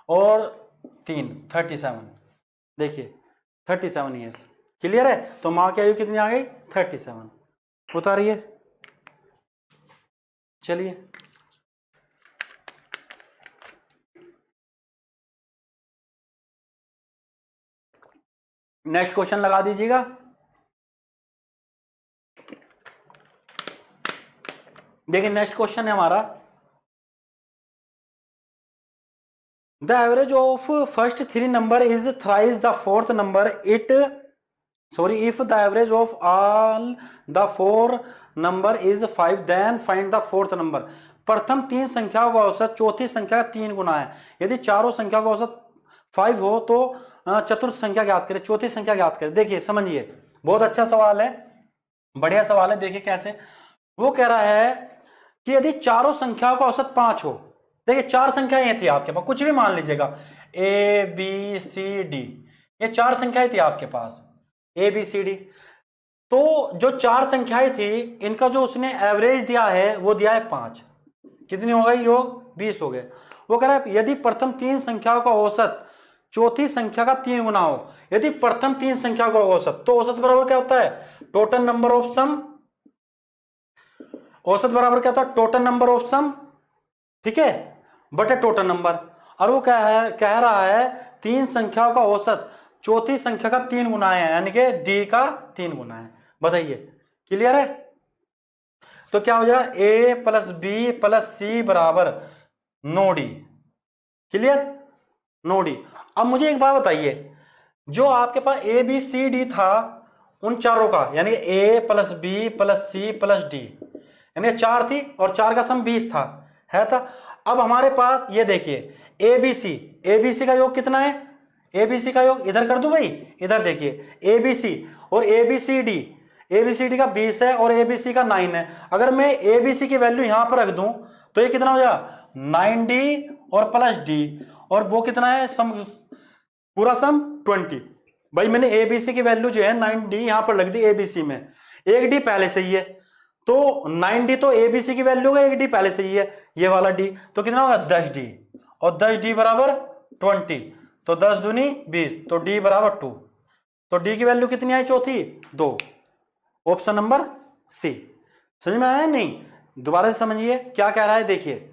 और 3 37। देखिए 37 ईयर्स। क्लियर है? तो माँ की आयु कितनी आ गई 37। उतारिए, चलिए नेक्स्ट क्वेश्चन लगा दीजिएगा। देखिए नेक्स्ट क्वेश्चन है हमारा, the average of first three number is thrice the fourth number it if the average of all the four number is 5 then find the fourth number. प्रथम तीन संख्याओं का औसत चौथी संख्या का 3 गुना है। यदि चारों संख्या का औसत 5 हो तो चतुर्थ संख्या ज्ञात करें, चौथी संख्या ज्ञात करें। देखिए समझिए, बहुत अच्छा सवाल है, बढ़िया सवाल है। देखिए कैसे, वो कह रहा है कि यदि चारों संख्याओं का औसत 5 हो, देखिए चार संख्याएं थी आपके पास, कुछ भी मान लीजिएगा, ए बी सी डी, ये चार संख्याएं थी आपके पास, ए बी सी डी। तो जो चार संख्याएं थी इनका जो उसने एवरेज दिया है वो दिया है 5। कितनी हो गई योग 20 हो गए। वो कह रहा है यदि प्रथम तीन संख्याओं का औसत चौथी संख्या का 3 गुना हो, यदि प्रथम तीन संख्या का औसत, तो औसत बराबर क्या होता है टोटल नंबर ऑफ सम, औसत बराबर क्या होता है टोटल नंबर ऑफ सम, ठीक है, बटे टोटल नंबर। और वो कह रहा है तीन संख्याओं का औसत चौथी संख्या का 3 गुना है, यानी कि डी का 3 गुना है। बताइए क्लियर है? तो क्या हो जाएगा ए प्लस बी प्लस सी बराबर 9D। क्लियर? 9D। अब मुझे एक बात बताइए, जो आपके पास ए बी सी डी था उन चारों का, यानी कि A plus B plus C plus D, यानी 4 थी और 4 का सम 20 था, है था। अब हमारे पास ये देखिए ए बी सी का योग कितना है, ए बी सी का योग इधर कर दूं भाई, इधर देखिए ए बी सी और ए बी सी डी का 20 है और ए बी सी का 9 है। अगर मैं ए बी सी की वैल्यू यहां पर रख दूं तो ये कितना हो जाएगा 9D और प्लस डी, और वो कितना है सम, पूरा सम 20। भाई मैंने ए बी सी की वैल्यू जो है 9D यहां पर लग दी ए बी सी में, एक डी पहले से ही है, तो 9D तो ए बी सी की वैल्यू का एक डी पहले से ही है, ये वाला डी, तो कितना होगा 10D, और 10D बराबर 20, तो 10 दूनी 20, तो D बराबर 2। तो D की वैल्यू कितनी आई चौथी 2, ऑप्शन नंबर सी। समझ में आया नहीं? दोबारा से समझिए क्या कह रहा है। देखिए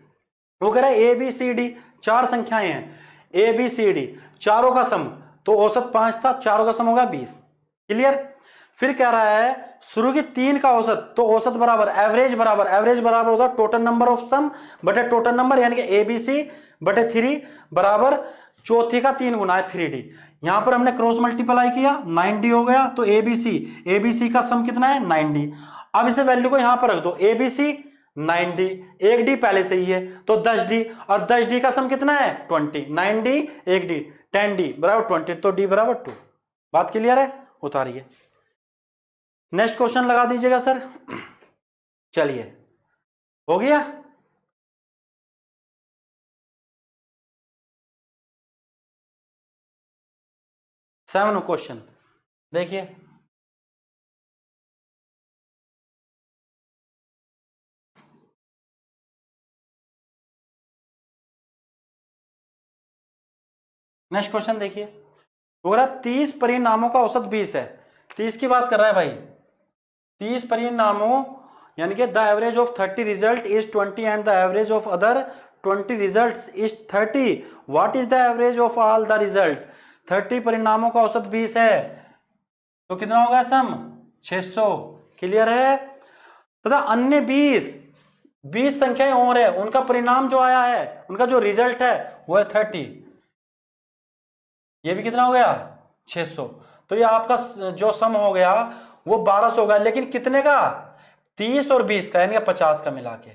वो कह रहा है ए बी सी डी चार संख्याएं हैं, ए बी सी डी चारों का सम, तो औसत 5 था, चारों का सम होगा 20। क्लियर? फिर कह रहा है शुरू की 3 का औसत, तो औसत बराबर एवरेज बराबर होगा टोटल नंबर ऑफ सम बटे टोटल नंबर, यानी कि ए बी सी बटे 3 बराबर चौथी का 3 गुना है 3D। यहां पर हमने क्रॉस मल्टीप्लाई किया 9D हो गया, तो ए बी सी का सम कितना है 9D। अब इसे वैल्यू को यहां पर रख दो, ए बी सी 9D, एक डी पहले से ही है तो 10D, और 10D का सम कितना है 20, 9D एक डी 10D बराबर 20, तो D बराबर 2। बात क्लियर है? उतारिए नेक्स्ट क्वेश्चन लगा दीजिएगा सर। चलिए हो गया। सेवन क्वेश्चन देखिए, नेक्स्ट क्वेश्चन देखिए, पूरा 30 परिणामों का औसत 20 है। 30 की बात कर रहा है भाई, 30 परिणामों, यानी कि the average of 30 result is 20 and the average of other 20 results is 30। What is the average of all the result? 30 परिणामों का औसत 20 है, तो कितना होगा सम 600। क्लियर है? तथा अन्य 20 संख्याएं और है, उनका परिणाम जो आया है, उनका जो रिजल्ट है वो है 30। ये भी कितना हो गया 600। तो ये आपका जो सम हो गया वो 1200 होगा, लेकिन कितने का 30 और 20 का, यानी 50 का मिला के।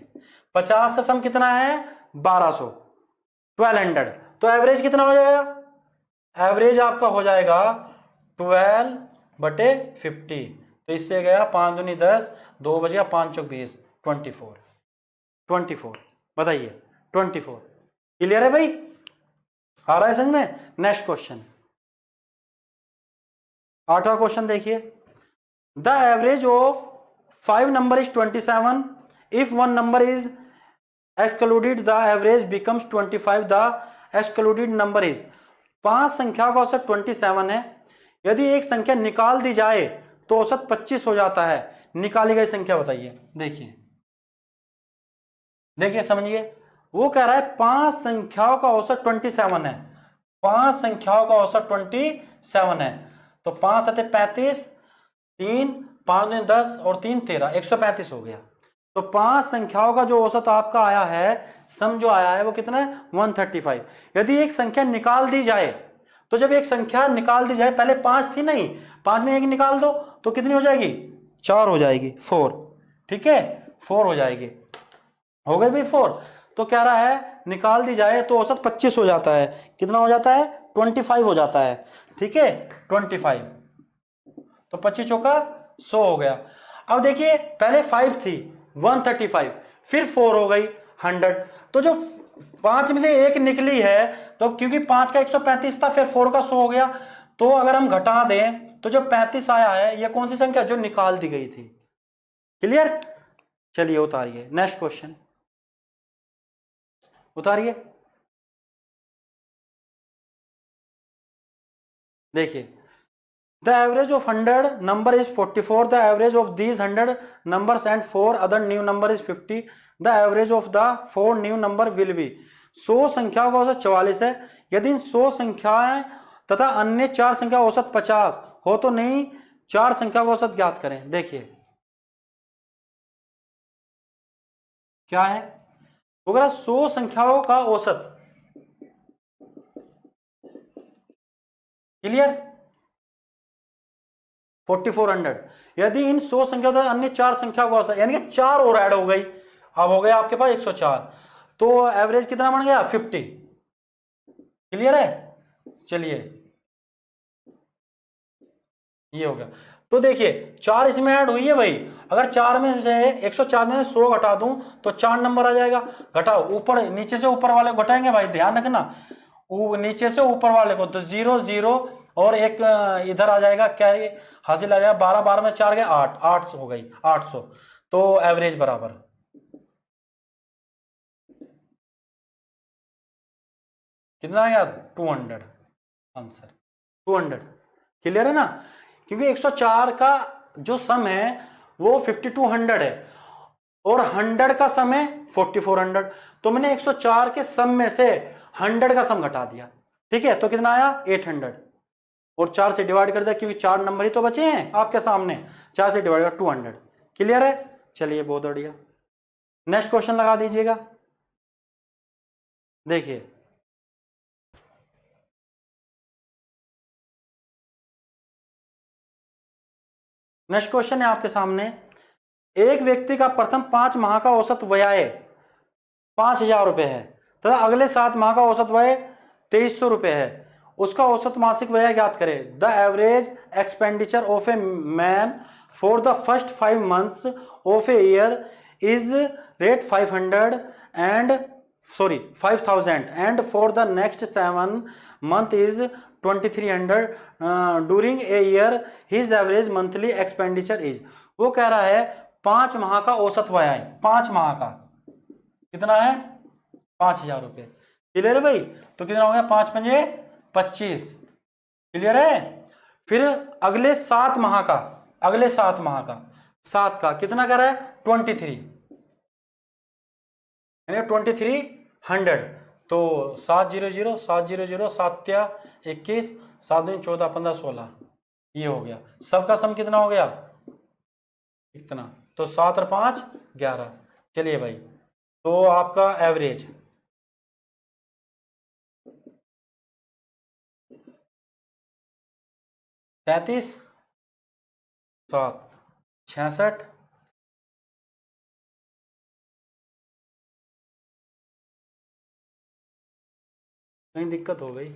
50 का सम कितना है 1200, 1200। तो एवरेज कितना हो जाएगा? एवरेज आपका हो जाएगा 12/50। तो इससे गया 5 दूनी 10, 2 बज गया 5 चौक 20, 24। बताइए 24। क्लियर है भाई, आ रहा है समझ में। नेक्स्ट क्वेश्चन, 8वां क्वेश्चन देखिए। The average of 5 number is 27 if 1 number is excluded the average becomes 25 the excluded number is. 5 संख्या का औसत 27 है, यदि एक संख्या निकाल दी जाए तो औसत 25 हो जाता है, निकाली गई संख्या बताइए। देखिए देखिए समझिए, वो कह रहा है 5 संख्याओं का औसत 27 है, 5 संख्याओं का औसत 27 है, तो 5 सते 35, 3 5 दूनी 10 और 3 13, 135 हो गया। तो 5 संख्याओं का जो औसत आपका आया है, सम जो आया है वो कितना है 135। यदि एक संख्या निकाल दी जाए, तो जब एक संख्या निकाल दी जाए, पहले 5 थी नहीं, 5 में एक निकाल दो तो कितनी हो जाएगी 4 हो जाएगी, 4। ठीक है 4 हो जाएगी, हो गए भाई 4। तो कह रहा है निकाल दी जाए तो औसत 25 हो जाता है, कितना हो जाता है 25 हो जाता है। ठीक है 25, तो 25 चौका 100 हो गया। अब देखिए पहले 5 थी 135, फिर 4 हो गई 100, तो जो 5 में से एक निकली है, तो क्योंकि 5 का 135 था, फिर 4 का 100 हो गया, तो अगर हम घटा दें तो जो 35 आया है, यह कौन सी संख्या जो निकाल दी गई थी। क्लियर, चलिए उतारिए नेक्स्ट क्वेश्चन, उतारिए। देखिए the average of 100 number is 44, the average of these 100 numbers and 4 other new number is 50, the average of the 4 new number will be। 100 संख्याओं का औसत 44 है, यदि इन 100 संख्याएं तथा अन्य 4 संख्या औसत 50 हो तो नहीं 4 संख्या का औसत ज्ञात करें। देखिए क्या है, अगर 100 संख्याओं का औसत, क्लियर 4400, यदि इन 100 संख्या तो अन्य 4 संख्या का औसत, यानी कि 4 और ऐड हो गई, अब हो गया आपके पास 104, तो एवरेज कितना बन गया 50। क्लियर है, चलिए ये हो गया। तो देखिए 4 इसमें ऐड हुई है भाई, अगर 4 में से 104 में 100 घटा दूं तो 4 नंबर आ जाएगा। घटाओ, ऊपर नीचे से ऊपर वाले को घटाएंगे भाई, ध्यान रखना, नीचे से ऊपर वाले को, तो 0 0 और एक इधर आ जाएगा, क्या हासिल आ जाएगा 12, 12 में 4 गए 8, 8 हो गई 800, तो एवरेज बराबर कितना आ गया 200, आंसर 200। क्लियर है ना, क्योंकि 104 का जो सम है वो 5200 है और 100 का सम है 4400, तो मैंने 104 के सम में से 100 का सम घटा दिया। ठीक है, तो कितना आया 800 और 4 से डिवाइड कर दिया, क्योंकि 4 नंबर ही तो बचे हैं आपके सामने, 4 से डिवाइड कर 200। क्लियर है, चलिए बहुत बढ़िया। नेक्स्ट क्वेश्चन लगा दीजिएगा। देखिए नेक्स्ट क्वेश्चन है आपके सामने, एक व्यक्ति का प्रथम 5 माह का औसत व्यय 5000 रुपए है तथा अगले 7 माह का औसत व्यय 2300 रुपए है, उसका औसत मासिक व्यय ज्ञात करें। The average expenditure of a man for the first 5 months of a year is rate 500 and 5000 and for the next 7 months is 2300 during a year his average monthly expenditure is. वो कह रहा है 5 माह का औसत व्यय, 5 माह का कितना है 5000 रुपए। क्लियर है भाई, तो कितना हो गया 5 पंजे 25। क्लियर है, फिर अगले 7 माह का, अगले 7 माह का 7 का कितना कर रहा है 23, यानी 2300, तो 700 700 7 21 7 दिन 14 15 16, ये हो गया। सबका सम कितना हो गया इतना, तो 7 और 5 11। चलिए भाई, तो आपका एवरेज 33 7 66, कहीं दिक्कत हो गई,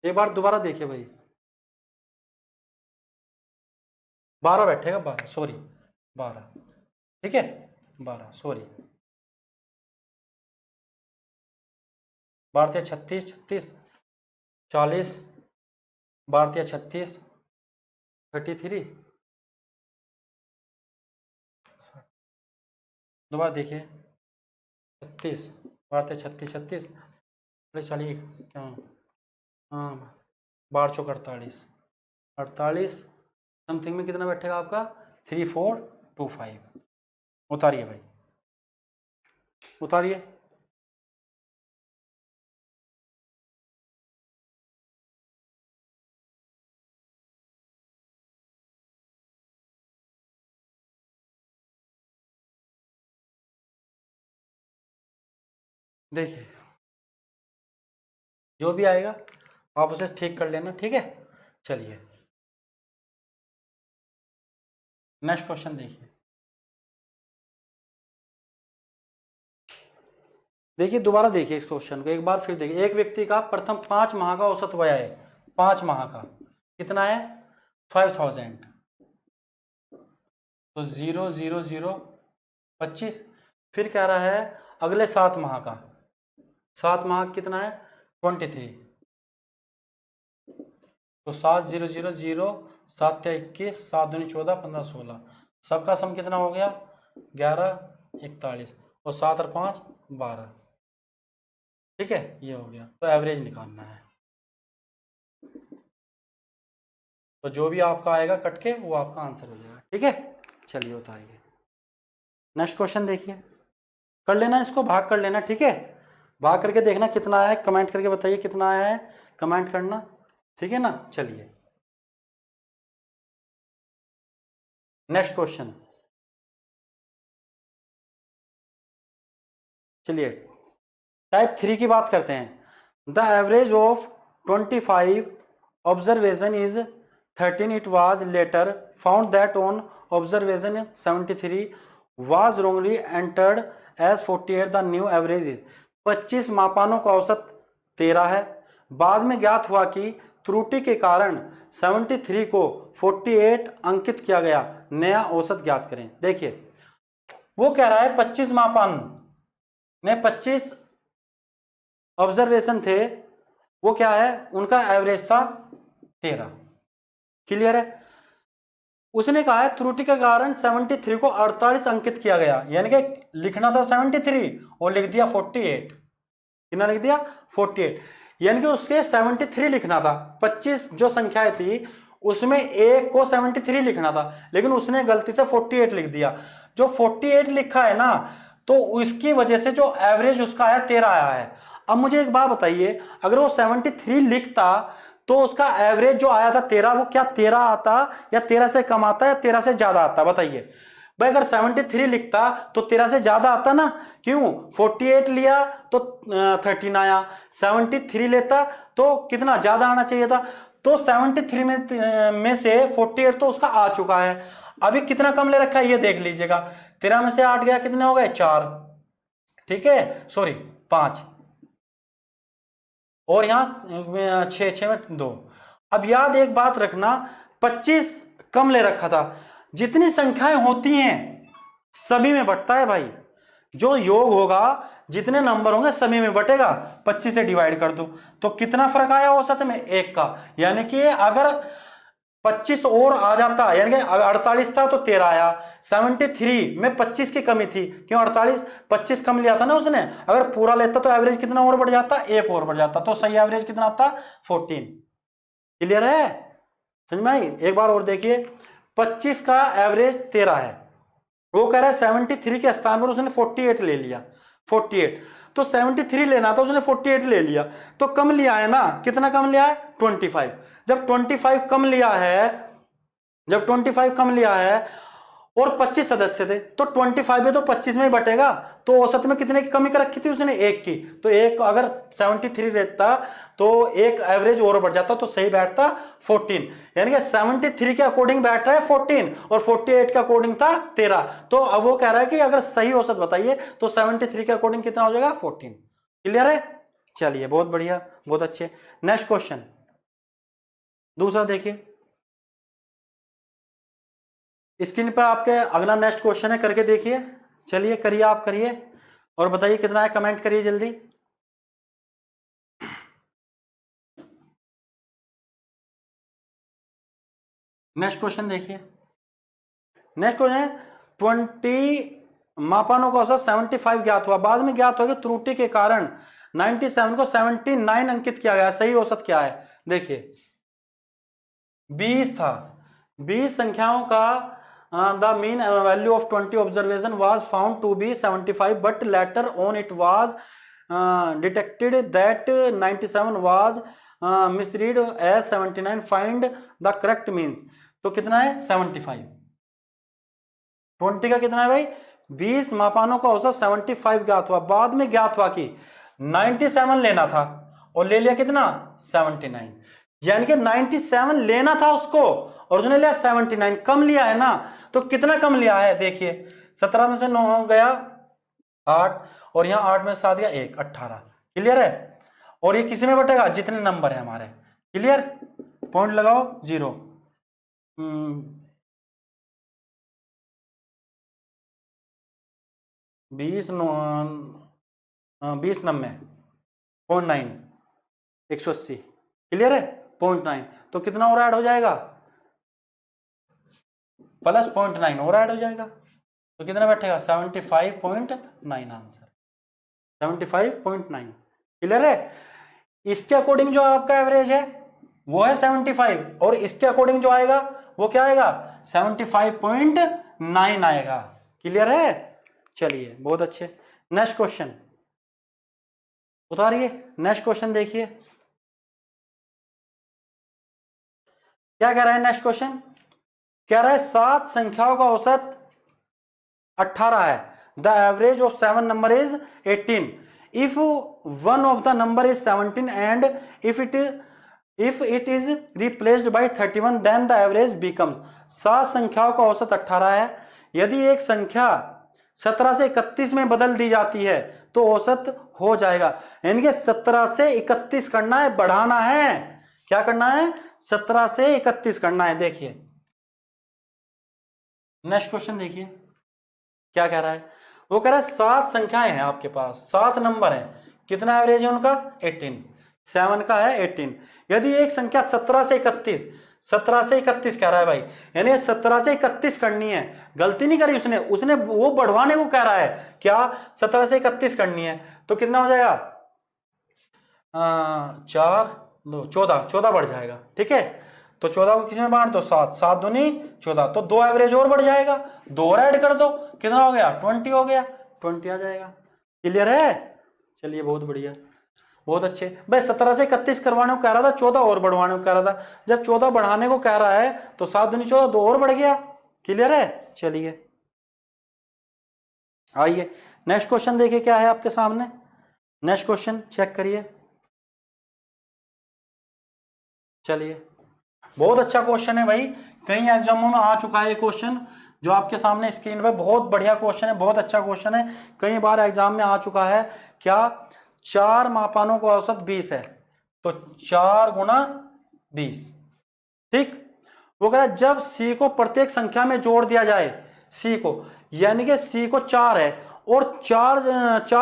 एक बार दोबारा देखिए भाई, 12 बैठेगा 12, सॉरी 12, ठीक है 12 सॉरी। 12 36 36 40, 12 36 33। दोबारा देखिए 36, 12 36 36, 40 क्या, हाँ 12 चौक 48, 48 समथिंग में कितना बैठेगा आपका 3425। उतारिए भाई, उतारिए। देखिए जो भी आएगा आप उसे ठीक कर लेना, ठीक है। चलिए नेक्स्ट क्वेश्चन देखिए। देखिए दोबारा देखिए इस क्वेश्चन को एक बार फिर देखिए। एक व्यक्ति का प्रथम 5 माह का औसत व्यय है, 5 माह का कितना है 5000। तो 0 0 0 25। फिर कह रहा है अगले 7 माह का, 7 माह कितना है 23। तो 7 0 0 0 7 21 7 दूनी 14 15 16, सबका सम कितना हो गया 11 41 और 7 और 5 12। ठीक है ये हो गया। तो एवरेज निकालना है, तो जो भी आपका आएगा कट के वो आपका आंसर हो जाएगा। ठीक है चलिए बताइए नेक्स्ट क्वेश्चन देखिए। कर लेना इसको, भाग कर लेना, ठीक है। भाग करके देखना कितना आया है, कमेंट करके बताइए कितना आया है, कमेंट करना, ठीक है ना। चलिए नेक्स्ट क्वेश्चन। चलिए टाइप 3 की बात करते हैं। The average of 25 observation is 13। It was later found that on observation 73 was wrongly entered as 48। The new average is 25 मापानों का औसत 13 है। बाद में ज्ञात हुआ कि त्रुटि के कारण 73 को 48 अंकित किया गया, नया औसत ज्ञात करें। देखिए वो कह रहा है 25 मापान में 25 ऑब्जर्वेशन थे, वो क्या है उनका एवरेज था 13। क्लियर है। उसने कहा है त्रुटि के कारण 73 को 48 अंकित किया गया, यानी कि लिखना था 73 और लिख दिया 48। कितना लिख दिया 48, यानी कि उसके 73 लिखना था। 25 जो संख्याएं थी उसमें एक को 73 लिखना था, लेकिन उसने गलती से 48 लिख दिया। जो 48 लिखा है ना, तो उसकी वजह से जो एवरेज उसका आया 13 आया है। अब मुझे एक बात बताइए, अगर वो 73 लिखता तो उसका एवरेज जो आया था 13, वो क्या 13 आता या 13 से कम आता या 13 से ज्यादा आता, बताइए भाई। अगर 73 लिखता तो 13 से ज्यादा आता ना, क्यों 48 लिया तो 13 आया, 73 लेता तो कितना ज्यादा आना चाहिए था। तो 73 में से 48 तो उसका आ चुका है। अभी कितना कम ले रखा है ये देख लीजिएगा। 13 में से 8 गया, कितने हो गए 4, ठीक है सॉरी 5, और यहां 6 6 में 2। अब याद एक बात रखना, 25 कम ले रखा था। जितनी संख्याएं होती हैं सभी में बंटता है भाई। जो योग होगा जितने नंबर होंगे सभी में बटेगा। 25 से डिवाइड कर दो तो कितना फर्क आया औसत में 1 का, यानी कि अगर 25 और आ जाता, यानी कि 48 था तो 13 आया। 73 में 25 की कमी थी, क्यों 48 25 कम लिया था ना उसने। अगर पूरा लेता तो एवरेज कितना और बढ़ जाता, 1 और बढ़ जाता, तो सही एवरेज कितना आता 14। क्लियर है समझ में आई। एक बार और देखिए 25 का एवरेज 13 है, वो कह रहा है 73 के स्थान पर उसने 48 ले लिया। 48 तो 73 लेना था उसने 48 ले लिया, तो कम लिया है ना। कितना कम लिया है 25। जब 25 कम लिया है, जब 25 कम लिया है और 25 सदस्य थे तो 25 है तो 25 में ही बटेगा। तो औसत में कितने की कमी कर रखी थी उसने 1 की, तो एक अगर 73 रहता तो एक एवरेज और बढ़ जाता तो सही बैठता 14। यानी कि 73 के अकॉर्डिंग बैठ रहा है 14 और 48 के अकॉर्डिंग था 13। तो अब वो कह रहा है कि अगर सही औसत बताइए तो 73 के अकॉर्डिंग कितना हो जाएगा 14। क्लियर है। चलिए बहुत बढ़िया, बहुत अच्छे। नेक्स्ट क्वेश्चन दूसरा देखिए स्क्रीन पर आपके अगला नेक्स्ट क्वेश्चन है, करके देखिए। चलिए करिए, आप करिए और बताइए कितना है, कमेंट करिए जल्दी। नेक्स्ट क्वेश्चन देखिए, नेक्स्ट क्वेश्चन है 20 मापानों का औसत 75 ज्ञात हुआ, बाद में ज्ञात हो गया त्रुटि के कारण 97 को 79 अंकित किया गया, सही औसत क्या है? देखिए 20 था, 20 संख्याओं का the mean value of 20 observation was found to be 75 but later on it was detected that 97 was misread as 79, find the correct means. तो कितना है 75, 20 का कितना है भाई 20 मापानों का औसत 75 ज्ञात हुआ, बाद में ज्ञात हुआ कि 97 लेना था और ले लिया कितना 79, यानी कि 97 लेना था उसको और उसने लिया 79, कम लिया है ना। तो कितना कम लिया है देखिए 17 में से 9 हो गया 8 और यहां 8 में से 7 गया 1, 18। क्लियर है? और ये किसी में बटेगा जितने नंबर है हमारे। क्लियर? पॉइंट लगाओ 0। 20 90 0.9 180। क्लियर है? 0.9 तो कितना और ऐड हो जाएगा प्लस 0.9 और ऐड हो जाएगा, तो कितना बैठेगा 75.9 आंसर 75.9। क्लियर है? इसके अकॉर्डिंग जो आपका एवरेज है वो है 75 और इसके अकॉर्डिंग जो आएगा वो क्या आएगा 75.9 आएगा। क्लियर है? चलिए बहुत अच्छे। नेक्स्ट क्वेश्चन उतारिए, नेक्स्ट क्वेश्चन देखिए क्या कह रहा है। नेक्स्ट क्वेश्चन कह रहा है 7 संख्याओं का औसत 18 है, the average of 7 number is 18 if one of the number is 17 and if it is replaced by 31 then the average becomes. 7 संख्याओं का औसत 18 है, यदि एक संख्या 17 से 31 में बदल दी जाती है तो औसत हो जाएगा। यानी कि 17 से 31 करना है, बढ़ाना है। क्या करना है 17 से 31 करना है। देखिए नेक्स्ट क्वेश्चन देखिए क्या कह रहा है, वो कह रहा है 7 संख्याएं हैं आपके पास, 7 नंबर हैं, कितना एवरेज है उनका 18, 7 का है 18। यदि एक संख्या 17 से 31, 17 से 31 कह रहा है भाई, यानी 17 से 31 करनी है, गलती नहीं करी उसने, उसने वो बढ़वाने को कह रहा है, क्या 17 से 31 करनी है, तो कितना हो जाएगा 4 2 14, 14 बढ़ जाएगा। ठीक है, तो 14 को किसी में बांट दो 7, 7 दूनी 14, तो 2 एवरेज और बढ़ जाएगा, 2 और ऐड कर दो, कितना हो गया 20 हो गया, 20 आ जाएगा। क्लियर है? चलिए बहुत बढ़िया, बहुत अच्छे भाई। 17 से 31 करवाने को कह रहा था, 14 और बढ़वाने को कह रहा था, जब 14 बढ़ाने को कह रहा है तो 7 दूनी 14, 2 और बढ़ गया। क्लियर है? चलिए आइए नेक्स्ट क्वेश्चन देखिए क्या है आपके सामने। नेक्स्ट क्वेश्चन चेक करिए। चलिए बहुत अच्छा क्वेश्चन है भाई, कई एग्जामों में आ चुका है ये क्वेश्चन जो आपके सामने स्क्रीन पे, बहुत बढ़िया क्वेश्चन है, बहुत अच्छा क्वेश्चन है, कई बार एग्जाम में आ चुका है। क्या 4 मापानों का औसत 20 है, तो 4 गुना 20। ठीक, वो कह रहा है जब सी को प्रत्येक संख्या में जोड़ दिया जाए, सी को, यानी कि सी को 4 है और चार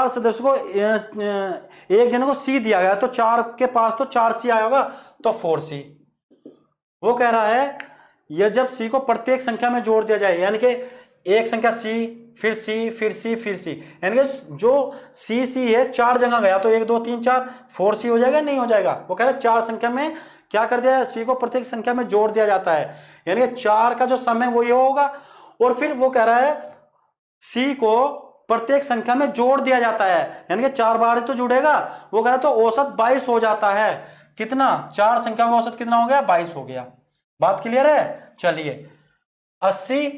सदस्य को एक जने को सी दिया गया, तो 4 के पास तो 4 सी आया होगा, तो 4 सी। वो कह रहा है यह जब सी को प्रत्येक संख्या में जोड़ दिया जाए, यानी कि एक संख्या सी फिर सी फिर सी फिर सी, यानी कि जो सी सी है 4 जगह गया, तो 1 2 3 4 4 सी हो जाएगा नहीं हो जाएगा। वो कह रहा है 4 संख्या में क्या कर दिया, सी को प्रत्येक संख्या में जोड़ दिया जाता है, यानी कि 4 का जो सम है वो ये होगा। और फिर वो कह रहा है सी को प्रत्येक संख्या में जोड़ दिया जाता है, यानी कि 4 बार तो जुड़ेगा। वो कह रहा है तो औसत 22 हो जाता है। कितना 4 संख्या का औसत कितना हो गया 22 हो गया। बात क्लियर है? चलिए 80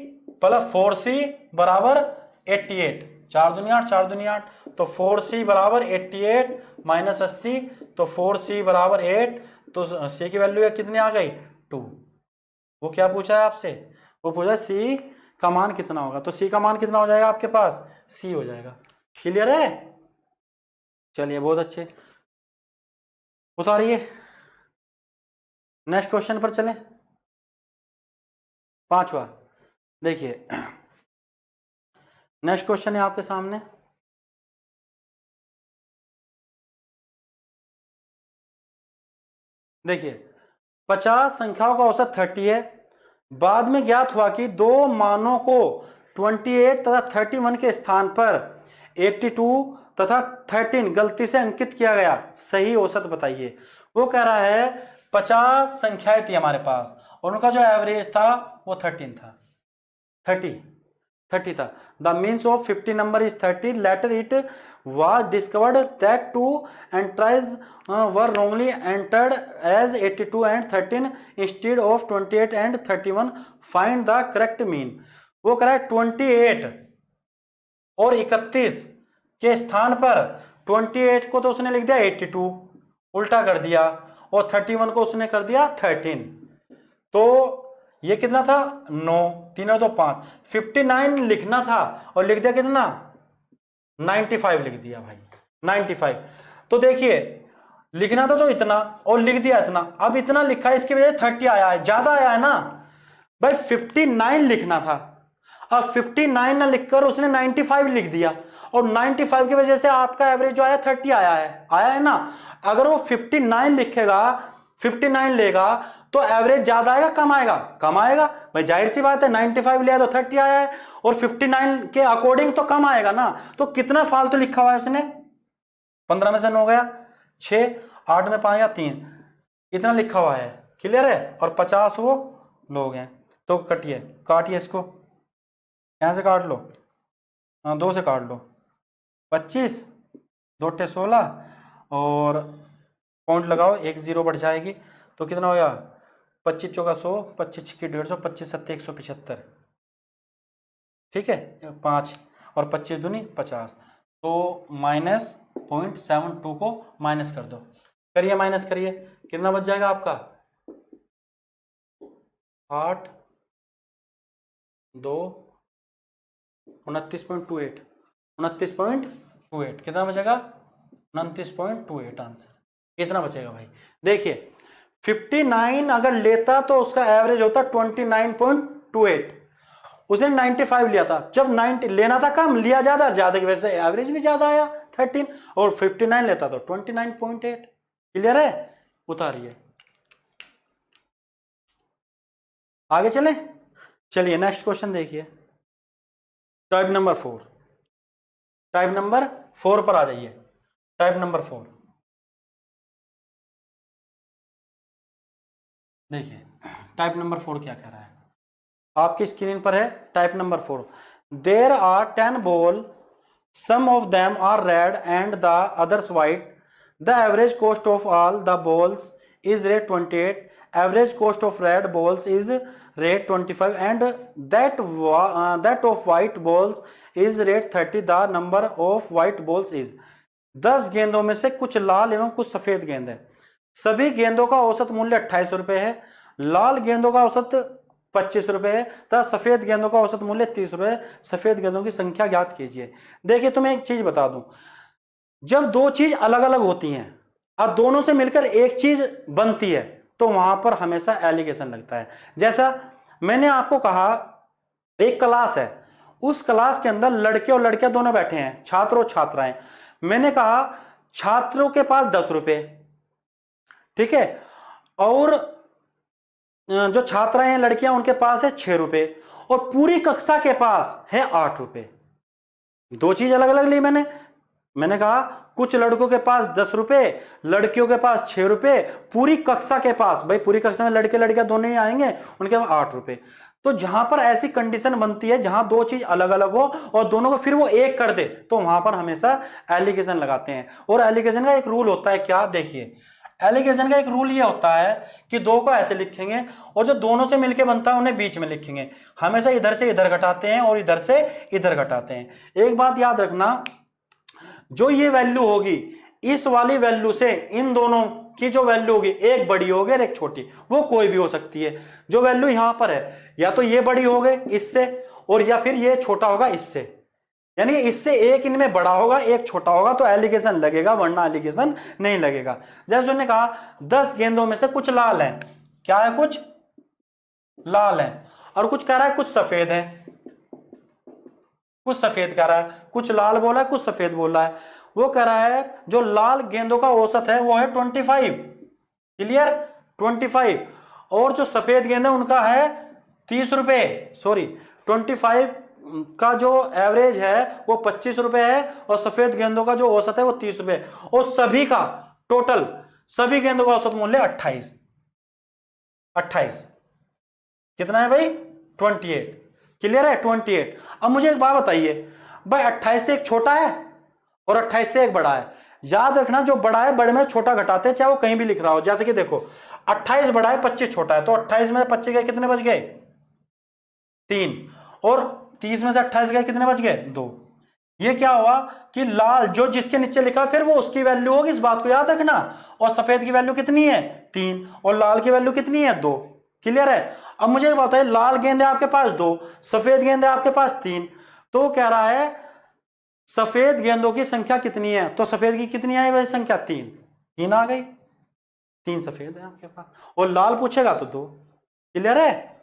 प्लस 4c बराबर 88, 4 दूनी 8, 4 दूनी 8, तो 4c बराबर 88 माइनस 80, तो 4c बराबर 8, तो c की वैल्यू कितनी आ गई 2। वो क्या पूछा है आपसे, वो पूछा c का मान कितना होगा, तो c का मान कितना हो जाएगा आपके पास c हो जाएगा। क्लियर है? चलिए बहुत अच्छे, उतारिए नेक्स्ट क्वेश्चन पर चलें। 5वां देखिए, नेक्स्ट क्वेश्चन है आपके सामने। देखिए 50 संख्याओं का औसत 30 है, बाद में ज्ञात हुआ कि दो मानों को 28 तथा 31 के स्थान पर 82 तथा 13 गलती से अंकित किया गया, सही औसत बताइए। वो कह रहा है 50 संख्याएं थी हमारे पास और उनका जो एवरेज था वो 13 था, 30 था। The means of 50 number is 30। Later it was discovered that two entries were wrongly entered as 82 and 13 instead of 28 and 31. Find the correct mean। वो कह रहा है 28 और 31 के स्थान पर 28 को तो उसने लिख दिया 82, उल्टा कर दिया, और 31 को उसने कर दिया 13। तो ये कितना था 9, तीनों तो 5, 59 लिखना था और लिख दिया कितना 95 लिख दिया भाई, 95। तो देखिए लिखना था तो इतना और लिख दिया इतना, अब इतना लिखा है इसकी वजह से 30 आया है, ज्यादा आया है ना भाई। 59 लिखना था, अब 59 ना लिखकर उसने 95 लिख दिया और 95 की वजह से आपका एवरेज जो आया 30 आया है ना। अगर वो 59 लिखेगा, 59 लेगा तो एवरेज ज्यादा आएगा कम आएगा, कम आएगा भाई, जाहिर सी बात है। 95 लिया तो 30 आया है और 59 के अकॉर्डिंग तो कम आएगा ना। तो कितना फालतू लिखा हुआ है उसने, 15 में से 9 गया 6, 8 में 5 या 3, इतना लिखा हुआ है, क्लियर है। और 50 वो लोग हैं, तो काटिए इसको, यहां से काट लो, 2 से काट लो, 25, 2 टे 16 और पॉइंट लगाओ, 1 0 बढ़ जाएगी तो कितना हो गया 25 चौका 100, 25 छिक्की 150, 25 सत्ते 175, ठीक है 5 और 25 दूनी 50। तो -0.72 को माइनस कर दो, करिए माइनस करिए, कितना बच जाएगा आपका 8 2 29.28, 29.28 कितना बचेगा 29.28 आंसर इतना बचेगा भाई। देखिए 59 अगर लेता तो उसका एवरेज होता 29.28, उसने 95 लिया था, जब 90 लेना था कम लिया ज्यादा, ज्यादा की वजह से एवरेज भी ज्यादा आया 13, और 59 लेता तो 29.8, क्लियर है। उतारिए आगे चले, चलिए नेक्स्ट क्वेश्चन देखिए, टाइप नंबर 4, टाइप नंबर 4 पर आ जाइए। टाइप नंबर 4 देखिए, टाइप नंबर 4 क्या कह रहा है, आपकी स्क्रीन पर है type number 4। There are 10 ball, some of them are red and the others white, the average cost of all the balls is rate 28, average cost of red balls is rate 25 and that of white balls is rate 30, the number of white balls is। 10 गेंदों में से कुछ लाल एवं कुछ सफेद गेंद है, सभी गेंदों का औसत मूल्य 28 रुपए है, लाल गेंदों का औसत 25 रुपए है तथा सफेद गेंदों का औसत मूल्य 30 रुपए। सफेद गेंदों की संख्या ज्ञात कीजिए। देखिए तुम्हें एक चीज बता दूं, जब दो चीज अलग अलग होती हैं और दोनों से मिलकर एक चीज बनती है तो वहां पर हमेशा एलिगेशन लगता है। जैसा मैंने आपको कहा एक क्लास है, उस क्लास के अंदर लड़के और लड़कियां दोनों बैठे हैं, छात्र और छात्राएं। मैंने कहा छात्रों के पास 10 रुपए, ठीक है, और जो छात्राएं हैं लड़कियां उनके पास है 6 रुपए, और पूरी कक्षा के पास है 8 रुपए। दो चीज अलग अलग ली मैंने कहा कुछ लड़कों के पास 10 रुपए, लड़कियों के पास 6 रुपए, पूरी कक्षा के पास, भाई पूरी कक्षा में लड़के लड़कियां दोनों ही आएंगे, उनके पास 8 रुपए। तो जहां पर ऐसी कंडीशन बनती है जहां दो चीज अलग अलग हो और दोनों को फिर वो एक कर दे तो वहां पर हमेशा एलिगेशन लगाते हैं। और एलिगेशन का एक रूल होता है, क्या देखिए, एलिगेशन का एक रूल ये होता है कि दो को ऐसे लिखेंगे और जो दोनों से मिलके बनता है उन्हें बीच में लिखेंगे। हमेशा इधर से इधर घटाते हैं और इधर से इधर घटाते हैं। एक बात याद रखना, जो ये वैल्यू होगी इस वाली वैल्यू से इन दोनों की जो वैल्यू होगी, एक बड़ी होगी और एक छोटी, वो कोई भी हो सकती है। जो वैल्यू यहां पर है या तो ये बड़ी हो गई इससे और या फिर ये छोटा होगा इससे, यानी इससे एक इनमें बड़ा होगा एक छोटा होगा तो एलिगेशन लगेगा, वरना एलिगेशन नहीं लगेगा। जैसे उन्होंने कहा 10 गेंदों में से कुछ लाल हैं, क्या है, कुछ लाल हैं, और कुछ कह रहा है कुछ सफेद है, कुछ सफेद कह रहा है, कुछ लाल बोला है कुछ सफेद बोला है। वो कह रहा है जो लाल गेंदों का औसत है वो है 25, क्लियर 25, और जो सफेद गेंद है उनका है 30 रुपये, सॉरी 25 का जो एवरेज है वो 25 रुपए है, और सफेद गेंदों का जो औसत है वो 30 रुपए, और सभी का टोटल, सभी गेंदों का औसत मूल्य 28 कितना है भाई? 28। क्लियर है? 28। अब मुझे एक बात बताइए भाई, 28 से एक छोटा है और 28 से एक बड़ा है। याद रखना, जो बड़ा है बड़े में छोटा घटाते हैं, चाहे वो कहीं भी लिख रहा हो। जैसे कि देखो 28 बड़ा है, 25 छोटा है, तो 28 में 25 गए, कितने बच गए? 3। और 30 में से 28 गए, कितने बच गए? 2। ये क्या हुआ कि लाल जो जिसके नीचे लिखा फिर वो उसकी वैल्यू होगी, इस बात को याद रखना। और सफेद की वैल्यू कितनी है? 3। और लाल की वैल्यू कितनी है? 2। क्लियर है? अब मुझे एक बात है, लाल गेंद है आपके पास 2, सफेद गेंद है आपके पास 3, तो कह रहा है सफेद गेंदों की संख्या कितनी है? तो सफेद की कितनी आई भाई संख्या? 3 आ गई। 3 सफेद है आपके पास, और लाल पूछेगा तो 2। क्लियर है?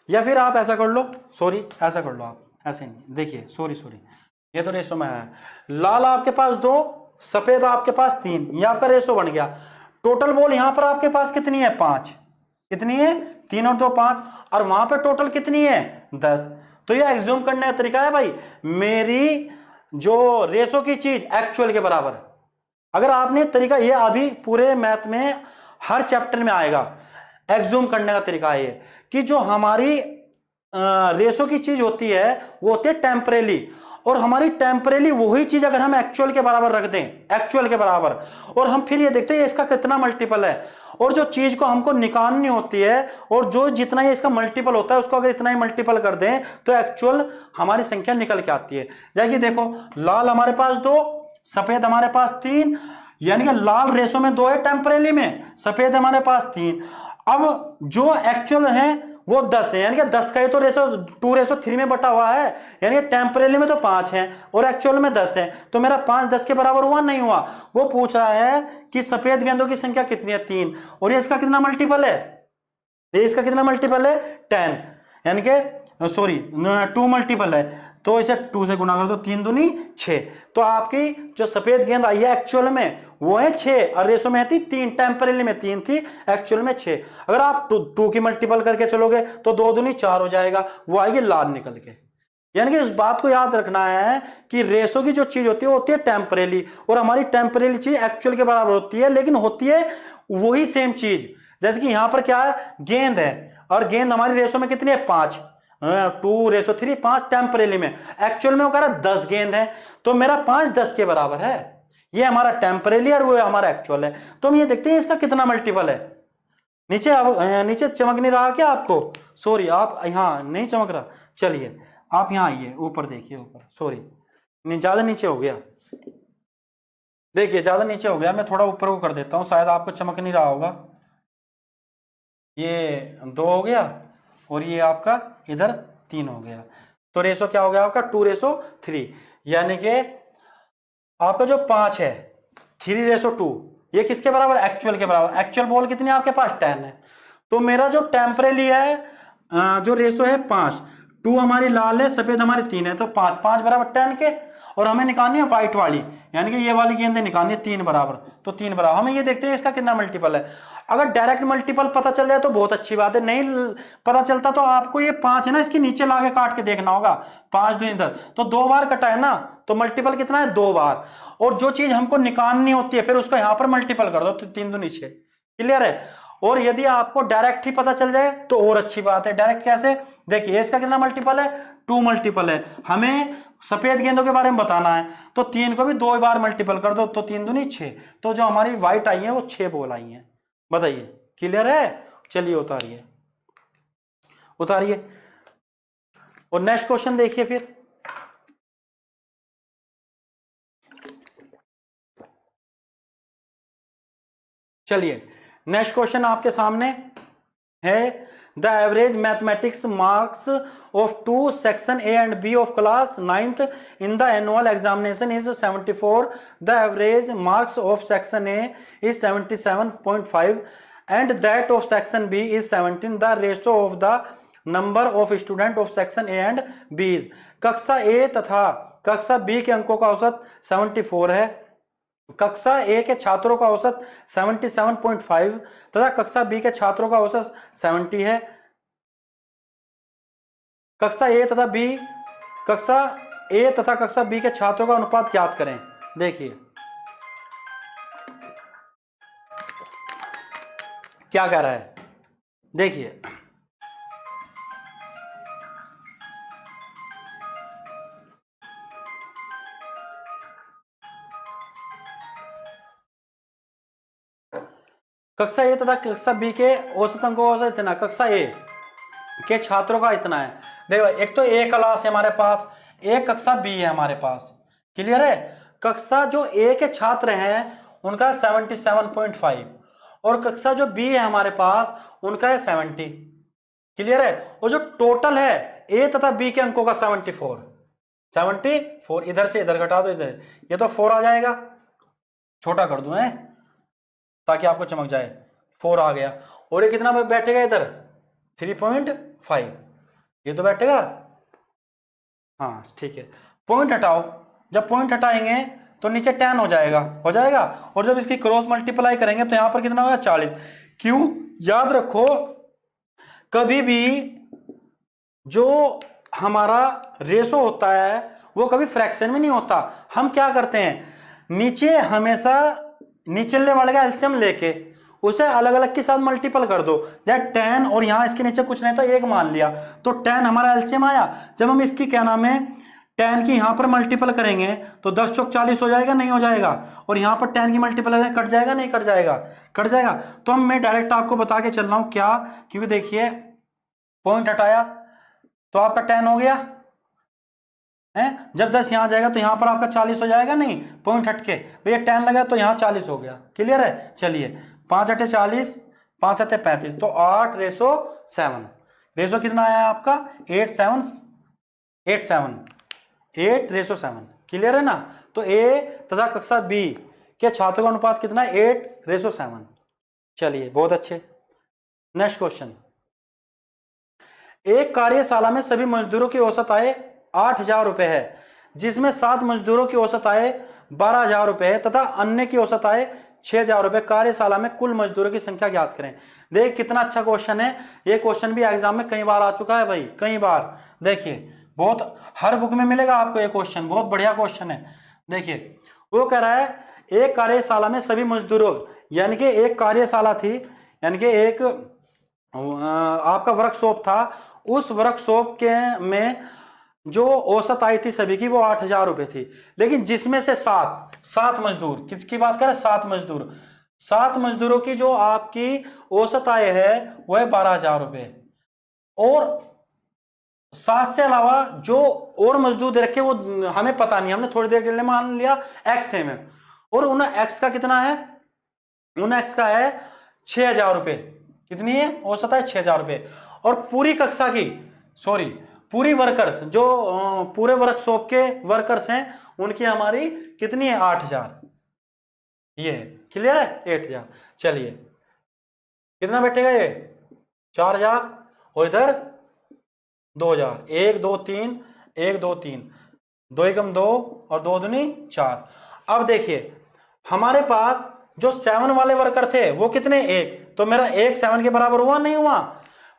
या फिर आप ऐसा कर लो, सॉरी ऐसा कर लो, आप ऐसे नहीं, देखिए सॉरी ये तो रेशो में है। लाल आपके पास 2, सफेद आपके पास 3, ये आपका रेशो बन गया। टोटल बॉल यहां पर आपके पास कितनी है? 5। कितनी है? 3 और 2 5, और वहां पे टोटल कितनी है? 10। तो यह एग्ज्यूम करने का तरीका है भाई, मेरी जो रेशो की चीज एक्चुअल के बराबर। अगर आपने तरीका, ये अभी पूरे मैथ में हर चैप्टर में आएगा, एग्ज्यूम करने का तरीका है ये, कि जो हमारी रेशो की चीज होती है वो होती है टेम्परेली, और हमारी टेम्परेली वही चीज अगर हम एक्चुअल के बराबर रख दें, एक्चुअल के बराबर, और हम फिर ये देखते हैं इसका कितना मल्टीपल है, और जो चीज को हमको निकालनी होती है, और जो जितना ही इसका मल्टीपल होता है उसको अगर इतना ही मल्टीपल कर दें तो एक्चुअल हमारी संख्या निकल के आती है। जैसे देखो लाल हमारे पास 2, सफेद हमारे पास 3, यानी कि लाल रेशो में 2 है टेम्परेली में, सफेद हमारे पास 3। अब जो एक्चुअल है वो 10 है, यानी कि 10 का ही तो रेशो 2:3 में बटा हुआ है, यानी कि टेम्परेली में तो 5 है और एक्चुअल में 10 है, तो मेरा 5 10 के बराबर हुआ? नहीं हुआ। वो पूछ रहा है कि सफेद गेंदों की संख्या कितनी है? 3, और ये इसका कितना मल्टीपल है? ये इसका कितना मल्टीपल है? 10, यानी कि सॉरी 2 मल्टीपल है, तो इसे 2 से गुना कर दो, 3 दूनी 6। तो आपकी जो सफेद गेंद आई है एक्चुअल में वो है 6, और रेशो में थी 3, टेम्परेली में 3 थी, एक्चुअल में 6। अगर आप 2 की मल्टीपल करके चलोगे तो 2 दूनी 4 हो जाएगा, वो आएगी लाल निकल के। यानी कि इस बात को याद रखना है कि रेशो की जो चीज होती है वो होती है टेम्परेली, और हमारी टेम्परेली चीज एक्चुअल के बराबर होती है, लेकिन होती है वही सेम चीज। जैसे कि यहां पर क्या है? गेंद है, और गेंद हमारी रेशो में कितनी है? 5, 2:3, 5 टेम्परेली में, एक्चुअल में वो कह रहा है 10 गेंद है, तो मेरा 5 10 के बराबर है। ये हमारा टेम्परेली और वो हमारा एक्चुअल है। तो हम ये देखते हैं इसका कितना मल्टीपल है। नीचे अब नीचे चमक नहीं रहा क्या आपको? सॉरी, आप यहाँ नहीं चमक रहा, चलिए आप यहाँ आइए, ऊपर देखिए, ऊपर, सॉरी ज्यादा नीचे हो गया, देखिए ज्यादा नीचे हो गया, मैं थोड़ा ऊपर को कर देता हूँ, शायद आपको चमक नहीं रहा होगा। ये 2 हो गया, और ये आपका इधर 3 हो गया, तो रेशो क्या हो गया आपका? 2:3, यानी कि आपका जो 5 है 3:2, ये किसके बराबर? एक्चुअल के बराबर। एक्चुअल बॉल कितनी है आपके पास? 10 है, तो मेरा जो टेम्परेली है जो रेशो है 5, 2 हमारी लाल है, सफेद हमारी 3 है, तो 5 5 बराबर 10 के, और हमें निकालनी है व्हाइट वाली, यानी कि ये वाली गेंदें निकालनी है 3 बराबर, तो 3 बराबर। हमें ये देखते हैं इसका कितना मल्टीपल है। अगर डायरेक्ट मल्टीपल पता चल जाए तो बहुत अच्छी बात है, नहीं पता चलता तो आपको ये 5 है ना, इसके नीचे लाके काट के देखना होगा। 5 दूनी 10, तो 2 बार कटा है ना, तो मल्टीपल कितना है? 2 बार। और जो चीज हमको निकालनी होती है फिर उसको यहां पर मल्टीपल कर दो, तो 3 दूनी 6। क्लियर है? और यदि आपको डायरेक्ट ही पता चल जाए तो और अच्छी बात है। डायरेक्ट कैसे? देखिए इसका कितना मल्टीपल है? 2 मल्टीपल है। हमें सफेद गेंदों के बारे में बताना है, तो 3 को भी 2 बार मल्टीपल कर दो, तो 3 दूनी 6, तो जो हमारी व्हाइट आई है वो 6 बॉल आई है। बताइए क्लियर है? चलिए उतारिए, उतारिए, और नेक्स्ट क्वेश्चन देखिए फिर। चलिए नेक्स्ट क्वेश्चन आपके सामने है, the average mathematics marks of 2 section A and B of class 9th in the annual examination is 74, the average marks of section A is 77.5 and that of section B is 17, the ratio of the number of student of section A and B. कक्षा A तथा कक्षा B के अंकों का औसत 74 है, कक्षा ए के छात्रों का औसत 77.5 तथा कक्षा बी के छात्रों का औसत 70 है। कक्षा ए तथा कक्षा बी के छात्रों का अनुपात ज्ञात करें। देखिए क्या कह रहा है, देखिए कक्षा ए तथा कक्षा बी के औसत अंकों का औसत इतना, कक्षा ए के छात्रों का इतना है। देखो एक तो ए क्लास है हमारे पास, एक कक्षा बी है हमारे पास, क्लियर है। कक्षा जो ए के छात्र हैं उनका 77.5 और कक्षा जो बी है हमारे पास उनका है 70, क्लियर है। और जो टोटल है ए तथा बी के अंकों का 74 इधर से इधर घटा दो, इधर ये तो 4 आ जाएगा, छोटा कर दूं है ताकि आपको चमक जाए, 4 आ गया। और ये कितना बैठेगा इधर 3.5, ये तो बैठेगा, हाँ ठीक है। पॉइंट हटाओ, जब पॉइंट हटाएंगे तो नीचे 10 हो जाएगा। और जब इसकी क्रॉस मल्टीप्लाई करेंगे तो यहां पर कितना होगा 40। क्यों, याद रखो कभी भी जो हमारा रेशो होता है वो कभी फ्रैक्शन में नहीं होता। हम क्या करते हैं, नीचे हमेशा निचले वाले का एलसीएम लेके उसे अलग अलग के साथ मल्टीपल कर दो। दैट 10 और यहां इसके नीचे कुछ नहीं तो 1 मान लिया तो 10 हमारा एलसीएम आया। जब हम इसकी क्या नाम है 10 की यहां पर मल्टीपल करेंगे तो 10 चौक 40 हो जाएगा, नहीं हो जाएगा। और यहां पर 10 की मल्टीपल करेंगे कट जाएगा, नहीं कट जाएगा, कट जाएगा। तो मैं डायरेक्ट आपको बता के चल रहा हूं क्या, क्योंकि देखिए पॉइंट हटाया तो आपका 10 हो गया है, जब 10 यहां जाएगा तो यहां पर आपका 40 हो जाएगा, नहीं पॉइंट हटके भैया 10 लगा तो यहां 40 हो गया, क्लियर है। चलिए 5 अटे 40, 5 अटे 35, तो 8:7। रेशो कितना आया आपका 8:7, क्लियर है ना। तो ए तथा कक्षा बी के छात्रों का अनुपात कितना है 8:7। चलिए बहुत अच्छे, नेक्स्ट क्वेश्चन। एक कार्यशाला में सभी मजदूरों की औसत आय 8,000 रुपए है, जिसमें 7 मजदूरों की औसत आय 12,000 रुपए है तथा अन्य की औसत आय 6,000 रुपए। कार्यशाला में कुल मजदूरों की संख्या ज्ञात करें। देख कितना अच्छा क्वेश्चन है, ये क्वेश्चन भी एग्जाम में कई बार आ चुका है भाई, कई बार। देखिए बहुत हर बुक में मिलेगा आपको ये क्वेश्चन, बहुत बढ़िया क्वेश्चन है। देखिए वो कह रहा है एक कार्यशाला में सभी मजदूरों, यानी कि एक कार्यशाला थी, यानी कि एक आपका वर्कशॉप था, उस वर्कशॉप के में जो औसत आई थी सभी की वो 8,000 रुपए थी। लेकिन जिसमें से सात मजदूर, किसकी बात करें 7 मजदूरों की जो आपकी औसत आय है वो है 12,000 रुपए। और 7 से अलावा जो और मजदूर दे रखे वो हमें पता नहीं, हमने थोड़ी देर के लिए मान लिया एक्स है में, और उन एक्स का कितना है, उन एक्स का है 6,000 रुपए। कितनी है औसत है 6,000 रुपए। और पूरी कक्षा की पूरी वर्कर्स जो पूरे वर्कशॉप के वर्कर्स हैं उनकी हमारी कितनी है 8,000, ये क्लियर है 8,000। चलिए कितना बैठेगा ये 4,000 और इधर 2,000, 1 2 3 1 2 3, 2 एकम 2 और 2 दूनी 4। अब देखिए हमारे पास जो 7 वाले वर्कर थे वो कितने, 1, तो मेरा 1 7 के बराबर हुआ, नहीं हुआ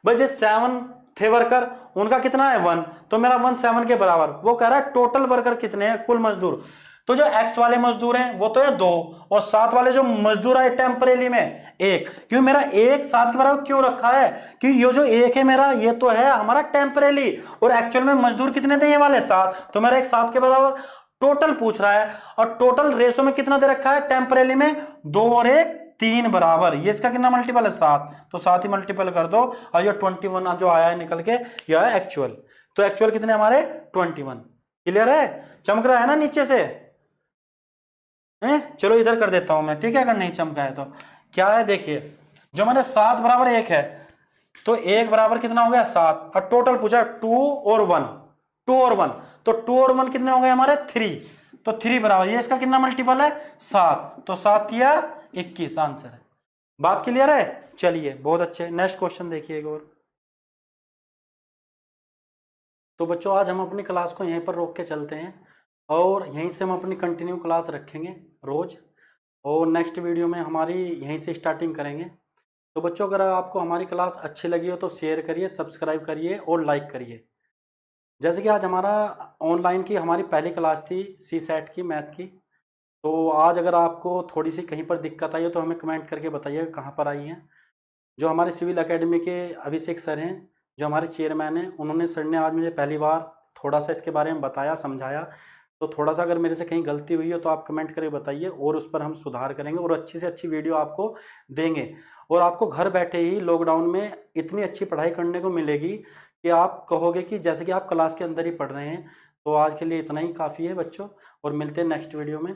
भाई। जो 7 थे वर्कर उनका कितना है 1, तो मेरा 1 7 के बराबर। वो कह रहा है टोटल वर्कर कितने हैं कुल मजदूर, तो जो एक्स वाले मजदूर हैं वो तो है 2, और 7 वाले जो मजदूर आए टेम्परेरी में 1। क्यों मेरा 1 7 के बराबर क्यों रखा है, क्योंकि ये जो 1 है मेरा ये तो है हमारा टेम्परेरी, और एक्चुअल में मजदूर कितने थे ये वाले 7, तो मेरा 1 7 के बराबर टोटल पूछ रहा है। और टोटल रेशो में कितना दे रखा है टेम्परेरी में 2 और 1 3 बराबर, ये इसका कितना मल्टीपल है 7, तो 7 ही मल्टीपल कर दो। और ये 21 जो आया है निकल के यह है एक्चुअल, तो एक्चुअल कितने हमारे 21। क्लियर है, चमक रहा है ना नीचे से चलो इधर कर देता हूं मैं, ठीक है, अगर नहीं चमका है तो। क्या है देखिए जो मैंने 7 बराबर 1 है, तो 1 बराबर कितना हो गया 7, और टोटल पूछा 2 और 1, तो 2 और 1 कितने हो गए हमारे 3, तो 3 बराबर, ये इसका कितना मल्टीपल है 7, तो 7 या 21 आंसर है। बात क्लियर है। चलिए बहुत अच्छे, नेक्स्ट क्वेश्चन देखिए एक और। तो बच्चों आज हम अपनी क्लास को यहीं पर रोक के चलते हैं और यहीं से हम अपनी कंटिन्यू क्लास रखेंगे रोज। और नेक्स्ट वीडियो में हमारी यहीं से स्टार्टिंग करेंगे। तो बच्चों अगर आपको हमारी क्लास अच्छी लगी हो तो शेयर करिए, सब्सक्राइब करिए और लाइक करिए। जैसे कि आज हमारा ऑनलाइन की हमारी पहली क्लास थी सी सेट की, मैथ की। तो आज अगर आपको थोड़ी सी कहीं पर दिक्कत आई हो तो हमें कमेंट करके बताइए कहाँ पर आई है। जो हमारे सिविल एकेडमी के अभिषेक सर हैं, जो हमारे चेयरमैन हैं, उन्होंने सर ने आज मुझे पहली बार थोड़ा सा इसके बारे में बताया, समझाया। तो थोड़ा सा अगर मेरे से कहीं गलती हुई हो तो आप कमेंट करके बताइए और उस पर हम सुधार करेंगे और अच्छी से अच्छी वीडियो आपको देंगे। और आपको घर बैठे ही लॉकडाउन में इतनी अच्छी पढ़ाई करने को मिलेगी कि आप कहोगे कि जैसे कि आप क्लास के अंदर ही पढ़ रहे हैं। तो आज के लिए इतना ही काफ़ी है बच्चों, और मिलते हैं नेक्स्ट वीडियो में।